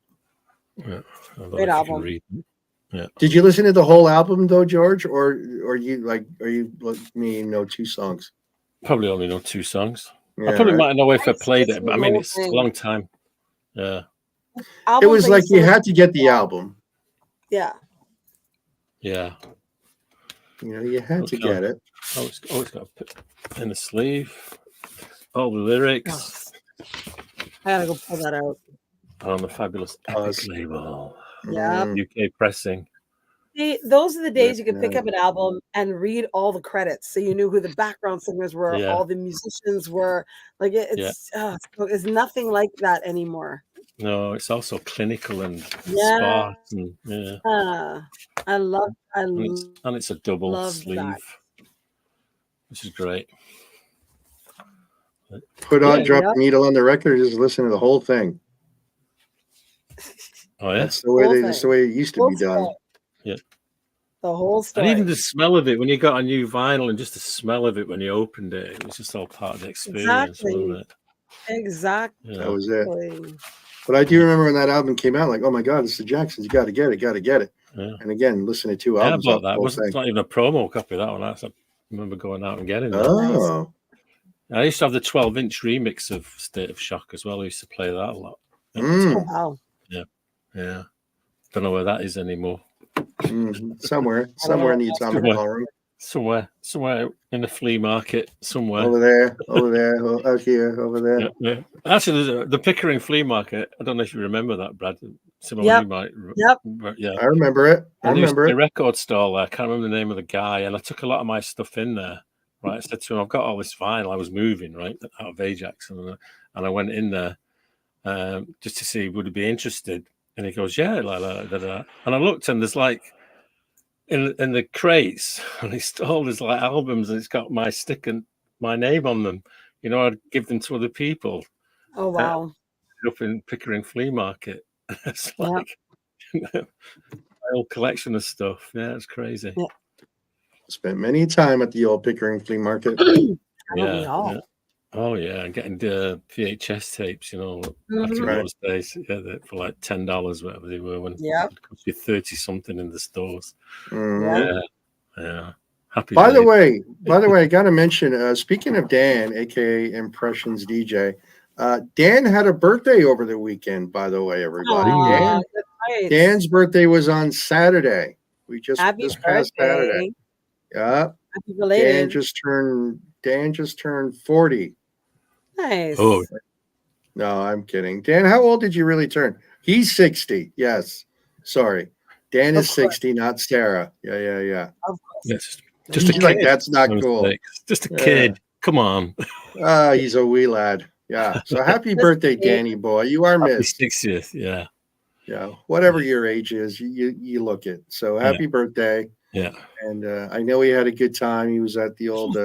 [SPEAKER 14] Yeah.
[SPEAKER 8] Great album.
[SPEAKER 14] Yeah.
[SPEAKER 12] Did you listen to the whole album though, George, or are you like me, know 2 songs?
[SPEAKER 14] Probably only know 2 songs.
[SPEAKER 12] Yeah,
[SPEAKER 14] I probably might know if I played it, but I mean it's a long time. Yeah.
[SPEAKER 12] It was like you had to get the album.
[SPEAKER 8] Yeah.
[SPEAKER 14] Yeah.
[SPEAKER 12] You had to get it.
[SPEAKER 14] Oh, it's got in the sleeve. All the lyrics.
[SPEAKER 8] I gotta go pull that out.
[SPEAKER 14] On the fabulous Epic label.
[SPEAKER 8] Yeah.
[SPEAKER 14] UK pressing.
[SPEAKER 8] See, those are the days you could pick up an album and read all the credits, so you knew who the background singers were, all the musicians were. Like it's nothing like that anymore.
[SPEAKER 14] No, it's also clinical and sparse and
[SPEAKER 8] I love
[SPEAKER 14] and it's a double sleeve, which is great.
[SPEAKER 12] Drop the needle on the record, just listen to the whole thing.
[SPEAKER 14] Oh yeah,
[SPEAKER 12] that's the way it used to be done.
[SPEAKER 14] Yeah.
[SPEAKER 8] The whole story.
[SPEAKER 14] And even the smell of it when you got a new vinyl, and just the smell of it when you opened it, it was just all part of the experience, wasn't it?
[SPEAKER 8] Exactly.
[SPEAKER 12] That was it. But I do remember when that album came out, like, oh my God, it's the Jacksons. You got to get it, got to get it.
[SPEAKER 14] Yeah.
[SPEAKER 12] And again, listen to 2
[SPEAKER 14] I
[SPEAKER 12] albums.
[SPEAKER 14] bought that. It's not even a promo copy of that one. I remember going out and getting that.
[SPEAKER 12] Oh.
[SPEAKER 14] I used to have the 12-inch remix of State of Shock as well. I used to play that a lot.
[SPEAKER 8] Wow.
[SPEAKER 14] Yeah. Yeah. Don't know where that is anymore.
[SPEAKER 12] Somewhere in the Atomic Ballroom.
[SPEAKER 14] Somewhere in the flea market, somewhere.
[SPEAKER 12] Over there, out here, over there.
[SPEAKER 14] Yeah. Actually, the Pickering flea market. I don't know if you remember that, Brad. Some
[SPEAKER 8] Yep.
[SPEAKER 14] of you might.
[SPEAKER 8] Yep.
[SPEAKER 14] Yeah.
[SPEAKER 12] I remember it.
[SPEAKER 14] There used to be a record stall there. I can't remember the name of the guy, and I took a lot of my stuff in there. Right, I said to him, "I've got all this vinyl. I was moving right out of Ajax, and I went in there just to see would he be interested." And he goes, "Yeah, and I looked, and there's like in the crates and his stall, there's like albums, and it's got my stick and my name on them. You know, I'd give them to other people.
[SPEAKER 8] Oh wow!
[SPEAKER 14] Up in Pickering Flea Market, it's like my whole collection of stuff. Yeah, it's crazy.
[SPEAKER 8] Yeah.
[SPEAKER 12] Spent many time at the old Pickering Flea Market.
[SPEAKER 14] Yeah. Oh yeah, getting the VHS tapes, you know, back in those days, for like $10, whatever they were, when it cost you 30 something in the stores. Yeah. Happy.
[SPEAKER 12] By the way, I got to mention. Speaking of Dan, aka Impressions DJ, Dan had a birthday over the weekend. By the way, everybody, Dan's birthday was on Saturday. This past Saturday. Yeah. Dan just turned 40.
[SPEAKER 8] Nice.
[SPEAKER 14] Oh.
[SPEAKER 12] No, I'm kidding. Dan, how old did you really turn? He's 60. Yes. Sorry. Dan is 60, not Sarah. Yeah.
[SPEAKER 8] Of course.
[SPEAKER 14] Yes. Just a kid.
[SPEAKER 12] Like, that's not cool.
[SPEAKER 14] Just a kid. Come on.
[SPEAKER 12] He's a wee lad. Yeah. So happy birthday, Danny boy. You are missed.
[SPEAKER 14] 60th. Yeah.
[SPEAKER 12] Yeah. Whatever your age is, you look it. So happy birthday.
[SPEAKER 14] Yeah.
[SPEAKER 12] And I know he had a good time. He was at the old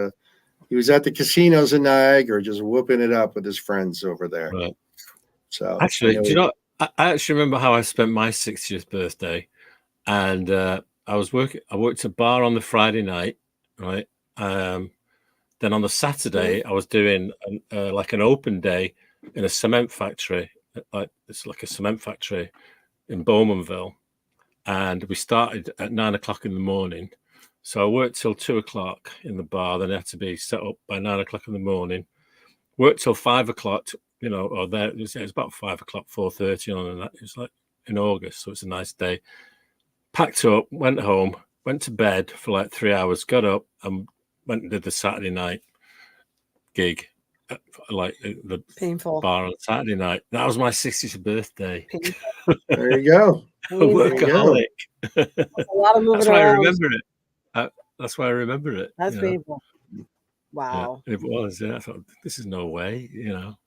[SPEAKER 12] he was at the casinos in Niagara just whooping it up with his friends over there.
[SPEAKER 14] Right.
[SPEAKER 12] So
[SPEAKER 14] actually, do you know, I actually remember how I spent my 60th birthday. And I worked a bar on the Friday night, right? Then on the Saturday, I was doing like an open day in a cement factory. It's like a cement factory in Bowmanville. And we started at 9 o'clock in the morning. So I worked till 2 o'clock in the bar. Then I had to be set up by 9 o'clock in the morning. Worked till 5 o'clock, you know, or there. It was about 5 o'clock, 4:30 on, and that. It was like in August, so it's a nice day. Packed up, went home, went to bed for like 3 hours, got up and went and did the Saturday night gig, like the
[SPEAKER 8] painful
[SPEAKER 14] bar on Saturday night. That was my 60th birthday.
[SPEAKER 12] There you go.
[SPEAKER 14] A workaholic.
[SPEAKER 8] A lot of moving
[SPEAKER 14] That's why
[SPEAKER 8] around.
[SPEAKER 14] I remember it. That's why I remember it.
[SPEAKER 8] That's painful. Wow.
[SPEAKER 14] Yeah, it was. Yeah, I thought this is no way. You know.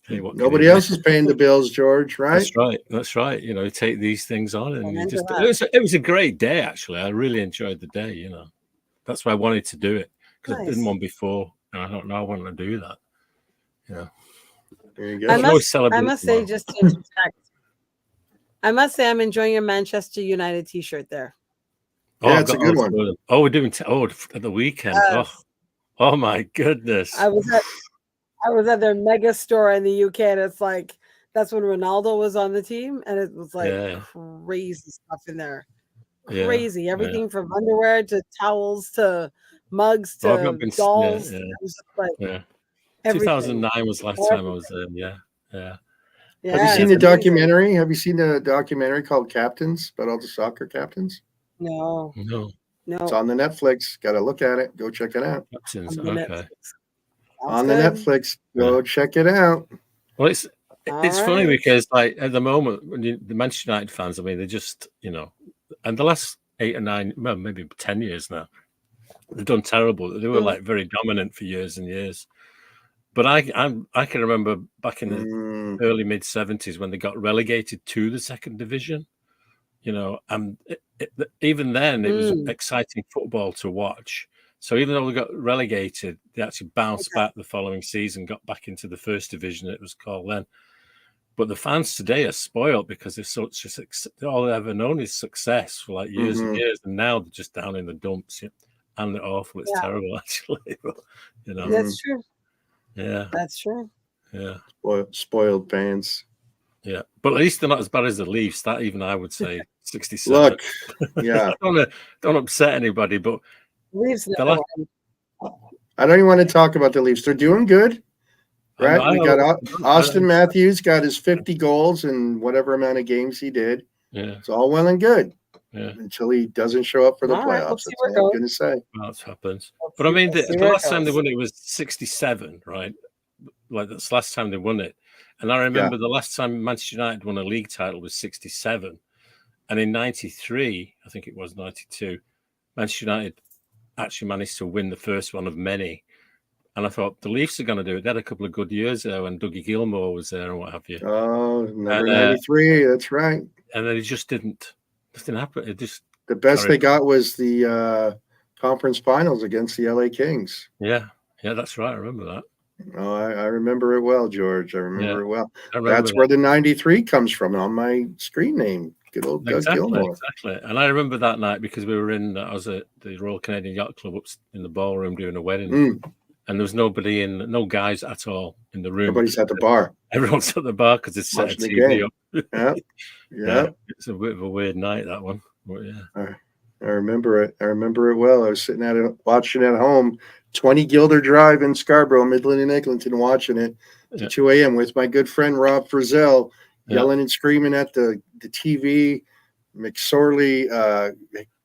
[SPEAKER 14] Hey,
[SPEAKER 12] nobody else is paying the bills, George. Right?
[SPEAKER 14] That's right. That's right. You know, you take these things on, and you just. It was a great day. Actually, I really enjoyed the day. You know, that's why I wanted to do it, because I didn't one before, and I don't know I wanted to do that. You know.
[SPEAKER 12] There you go.
[SPEAKER 8] I must say, just to interject, I must say I'm enjoying your Manchester United T-shirt there.
[SPEAKER 12] Yeah, it's a good one.
[SPEAKER 14] Oh, we're doing at the weekend.
[SPEAKER 8] Yes.
[SPEAKER 14] Oh my goodness.
[SPEAKER 8] I was at their mega store in the UK, and it's like that's when Ronaldo was on the team, and it was like crazy stuff in there. Crazy, everything from underwear to towels to mugs to dolls. It was just like
[SPEAKER 14] 2009 was the last time I was there. Yeah.
[SPEAKER 12] Have you seen the documentary? Have you seen the documentary called Captains, about all the soccer captains?
[SPEAKER 8] No.
[SPEAKER 12] It's on the Netflix. Got to look at it. Go check it out.
[SPEAKER 14] Captains. Okay.
[SPEAKER 12] On the Netflix. Go check it out.
[SPEAKER 14] Well, it's funny because like at the moment, when the Manchester United fans, I mean, they're just, you know, and the last 8 or 9, well, maybe 10 years now, they've done terrible. They were like very dominant for years and years. But I can remember back in the early mid 70s when they got relegated to the second division, you know, and even then it was exciting football to watch. So even though they got relegated, they actually bounced back the following season, got back into the first division, it was called then. But the fans today are spoiled because they're such all they've ever known is success for like years and years, and now they're just down in the dumps. And they're awful. It's terrible, actually. But,
[SPEAKER 8] That's true.
[SPEAKER 14] Yeah,
[SPEAKER 8] that's true.
[SPEAKER 14] Yeah,
[SPEAKER 12] spoiled fans.
[SPEAKER 14] Yeah, but at least they're not as bad as the Leafs. That even I would say 67.
[SPEAKER 12] Look, yeah,
[SPEAKER 14] don't upset anybody, but
[SPEAKER 8] Leafs.
[SPEAKER 12] I don't even want to talk about the Leafs. They're doing good. Right, we got Austin Matthews got his 50 goals in whatever amount of games he did.
[SPEAKER 14] Yeah,
[SPEAKER 12] it's all well and good.
[SPEAKER 14] Yeah,
[SPEAKER 12] until he doesn't show up for the playoffs. That's all I'm going to say.
[SPEAKER 14] Well, that happens. But I mean, the last time they won it was 67, right? Like that's the last time they won it. And I remember the last time Manchester United won a league title was 67, and in 93, I think it was 92, Manchester United actually managed to win the first one of many. And I thought the Leafs are going to do it. They had a couple of good years there when Dougie Gilmour was there and what have you.
[SPEAKER 12] Oh, number 93. That's right.
[SPEAKER 14] And then it just didn't. Nothing happened. It just
[SPEAKER 12] the best they got was the conference finals against the LA Kings.
[SPEAKER 14] Yeah, that's right. I remember that.
[SPEAKER 12] Oh, I remember it well, George. I remember it well. That's where the 93 comes from on my screen name. Good old Doug Gilmour.
[SPEAKER 14] Exactly. And I remember that night because we were I was at the Royal Canadian Yacht Club up in the ballroom doing a wedding. And there was nobody no guys at all in the room.
[SPEAKER 12] Everybody's at the bar.
[SPEAKER 14] Everyone's at the bar because it's set a TV up.
[SPEAKER 12] Yeah.
[SPEAKER 14] It's a bit of a weird night, that one. But
[SPEAKER 12] I remember it. I remember it well. I was sitting watching at home, 20 Gilder Drive in Scarborough, Midland and Eglinton, watching it to 2 a.m. with my good friend Rob Frizzell, yelling and screaming at the TV. McSorley,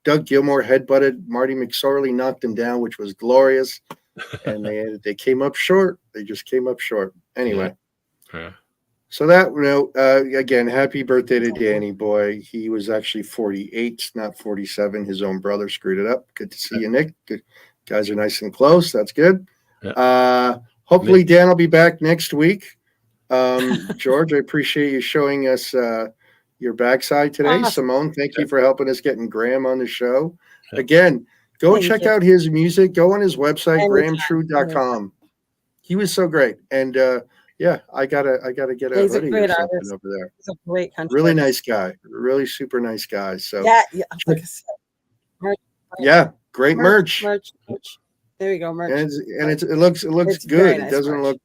[SPEAKER 12] Doug Gilmour headbutted Marty McSorley, knocked him down, which was glorious. And they came up short. They just came up short. Anyway. So that, again, happy birthday to Danny boy. He was actually 48, not 47. His own brother screwed it up. Good to see you, Nick. Good. Guys are nice and close. That's good. Hopefully Dan will be back next week. George, I appreciate you showing us your backside today. Simone, thank you for helping us getting Graham on the show. Again, go check out his music. Go on his website, grahamtrude.com. He was so great. And I gotta get
[SPEAKER 8] He's
[SPEAKER 12] a
[SPEAKER 8] a great
[SPEAKER 12] or
[SPEAKER 8] artist
[SPEAKER 12] over there.
[SPEAKER 8] He's a great country.
[SPEAKER 12] Really nice guy. Really super nice guy. So
[SPEAKER 8] like I said,
[SPEAKER 12] great merch.
[SPEAKER 8] There you go, merch.
[SPEAKER 12] And it looks good. It doesn't look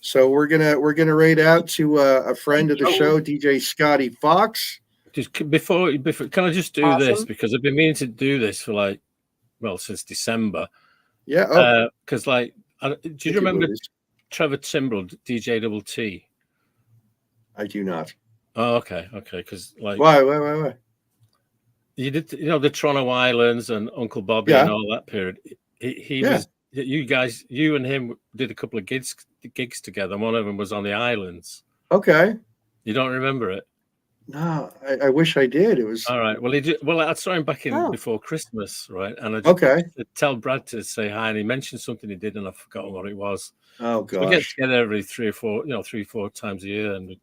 [SPEAKER 12] So we're gonna raid out to a friend of the show, DJ Scotty Fox.
[SPEAKER 14] Just before, can I just do this because I've been meaning to do this for since December.
[SPEAKER 12] Yeah.
[SPEAKER 14] Because do you remember Trevor Timbrell, DJ Double T?
[SPEAKER 12] I do not.
[SPEAKER 14] Oh, okay. Because
[SPEAKER 12] why?
[SPEAKER 14] You did, the Toronto Islands and Uncle Bobby and all that period. He was. You and him did a couple of gigs together. And one of them was on the islands.
[SPEAKER 12] Okay.
[SPEAKER 14] You don't remember it?
[SPEAKER 12] No, I wish I did. It was
[SPEAKER 14] all right. Well, I saw him back in before Christmas, right? And I just tell Brad to say hi, and he mentioned something he did, and I've forgotten what it was.
[SPEAKER 12] Oh gosh,
[SPEAKER 14] we get together every 3 or 4 times a year, and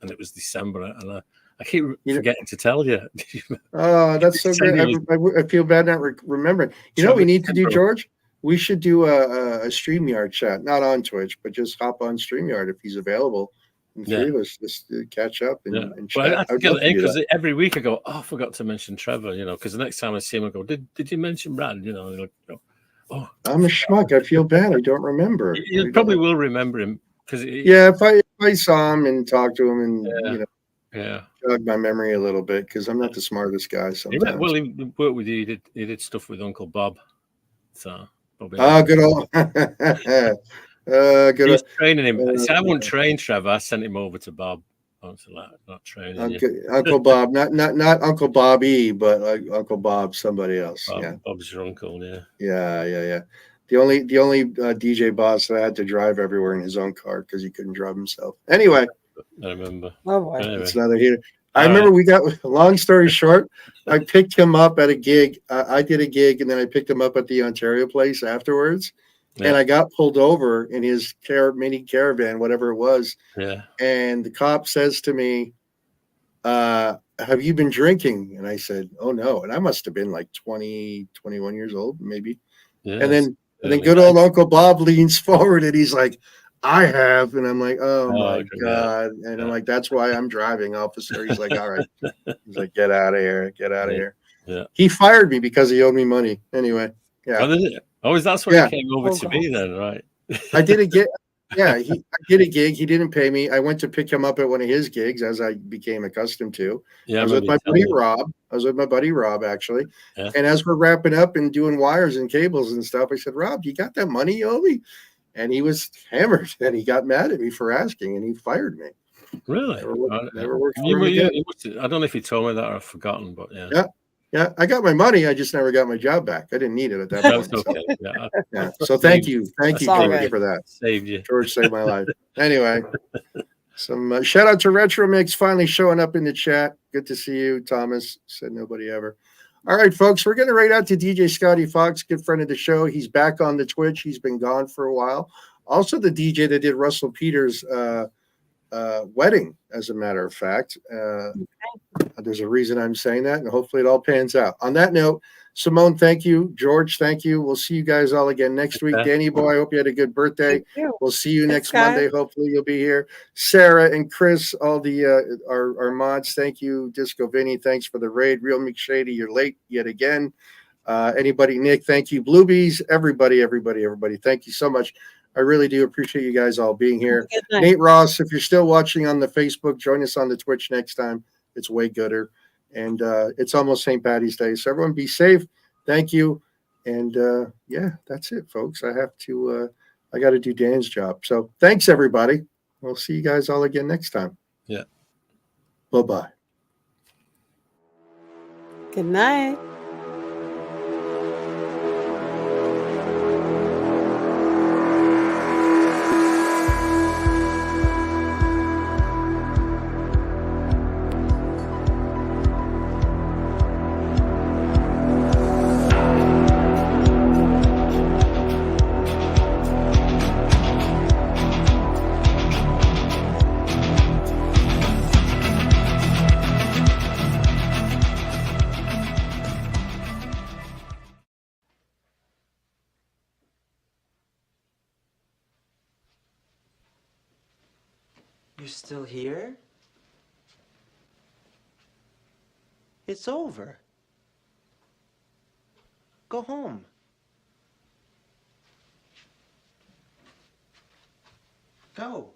[SPEAKER 14] it was December, and I keep forgetting to tell you.
[SPEAKER 12] Oh, that's so great. I feel bad not remembering. You know what we need to do, George? We should do a StreamYard chat, not on Twitch, but just hop on StreamYard if he's available. And three of us just catch up and chat.
[SPEAKER 14] Well, I have to get it in because every week I go, I forgot to mention Trevor, because the next time I see him, I go, did you mention Brad? And oh, I'm
[SPEAKER 12] a schmuck. I feel bad. I don't remember.
[SPEAKER 14] You probably will remember him because
[SPEAKER 12] if I saw him and talked to him and jog my memory a little bit because I'm not the smartest guy sometimes.
[SPEAKER 14] He worked with you. He did stuff with Uncle Bob. So
[SPEAKER 12] good old.
[SPEAKER 14] He was training him. See, I wouldn't train Trevor. I sent him over to Bob. Not training
[SPEAKER 12] Uncle Bob, not Uncle Bobby, but like Uncle Bob, somebody else.
[SPEAKER 14] Bob's your uncle.
[SPEAKER 12] Yeah. The only DJ boss that I had to drive everywhere in his own car because he couldn't drive himself. Anyway,
[SPEAKER 14] I remember.
[SPEAKER 8] Oh boy,
[SPEAKER 12] it's another heater. I remember we got. Long story short, I picked him up at a gig. I did a gig, and then I picked him up at the Ontario place afterwards. Yeah. And I got pulled over in his mini caravan, whatever it was.
[SPEAKER 14] Yeah.
[SPEAKER 12] And the cop says to me, have you been drinking? And I said, oh, no. And I must have been like 20, 21 years old, maybe. Yeah, and then good old Uncle Bob leans forward and he's like, I have. And I'm like, oh my
[SPEAKER 14] okay,
[SPEAKER 12] God. And I'm like, that's why I'm driving, officer. He's like, all right. He's like, get out of here. Get out of here.
[SPEAKER 14] Yeah.
[SPEAKER 12] He fired me because he owed me money. Anyway. Yeah.
[SPEAKER 14] Oh, did it? Oh, that's why
[SPEAKER 12] Yeah.
[SPEAKER 14] he came over to me then, right?
[SPEAKER 12] I did a gig. Yeah, I did a gig. He didn't pay me. I went to pick him up at one of his gigs, as I became accustomed to.
[SPEAKER 14] Yeah,
[SPEAKER 12] I was with my buddy Rob. I was with my buddy Rob, actually.
[SPEAKER 14] Yeah.
[SPEAKER 12] And as we're wrapping up and doing wires and cables and stuff, I said, Rob, you got that money you owe me? And he was hammered, and he got mad at me for asking, and he fired me.
[SPEAKER 14] Really?
[SPEAKER 12] Never worked for him again.
[SPEAKER 14] I don't know if you told me that or I've forgotten, but yeah.
[SPEAKER 12] Yeah. Yeah, I got my money. I just never got my job back. I didn't need it at that point.
[SPEAKER 14] That's okay.
[SPEAKER 12] So.
[SPEAKER 14] Yeah.
[SPEAKER 12] Yeah. So thank you, George, for that.
[SPEAKER 14] Saved you.
[SPEAKER 12] George saved my life. Anyway, some shout out to Retro Mix finally showing up in the chat. Good to see you, Thomas. Said nobody ever. All right, folks, we're going to rate out to DJ Scotty Fox, good friend of the show. He's back on the Twitch. He's been gone for a while. Also, the DJ that did Russell Peters' wedding, as a matter of fact. There's a reason I'm saying that, and hopefully it all pans out. On that note, Simone, thank you. George, thank you. We'll see you guys all again next week. Danny boy, I hope you had a good birthday. We'll see you next Monday. Hopefully you'll be here. Sarah and Chris, all the our mods, thank you. Disco Vinny, thanks for the raid. Real McShady, you're late yet again. Anybody, Nick, thank you. Bluebies, everybody, thank you so much. I really do appreciate you guys all being here. Nate Ross, if you're still watching on the Facebook, join us on the Twitch next time. It's way gooder. And it's almost St. Patty's Day. So everyone be safe. Thank you. And yeah, that's it, folks. I got to do Dan's job. So thanks, everybody. We'll see you guys all again next time.
[SPEAKER 14] Yeah.
[SPEAKER 12] Bye-bye.
[SPEAKER 8] Good night.
[SPEAKER 15] You're still here? It's over. Go home. Go.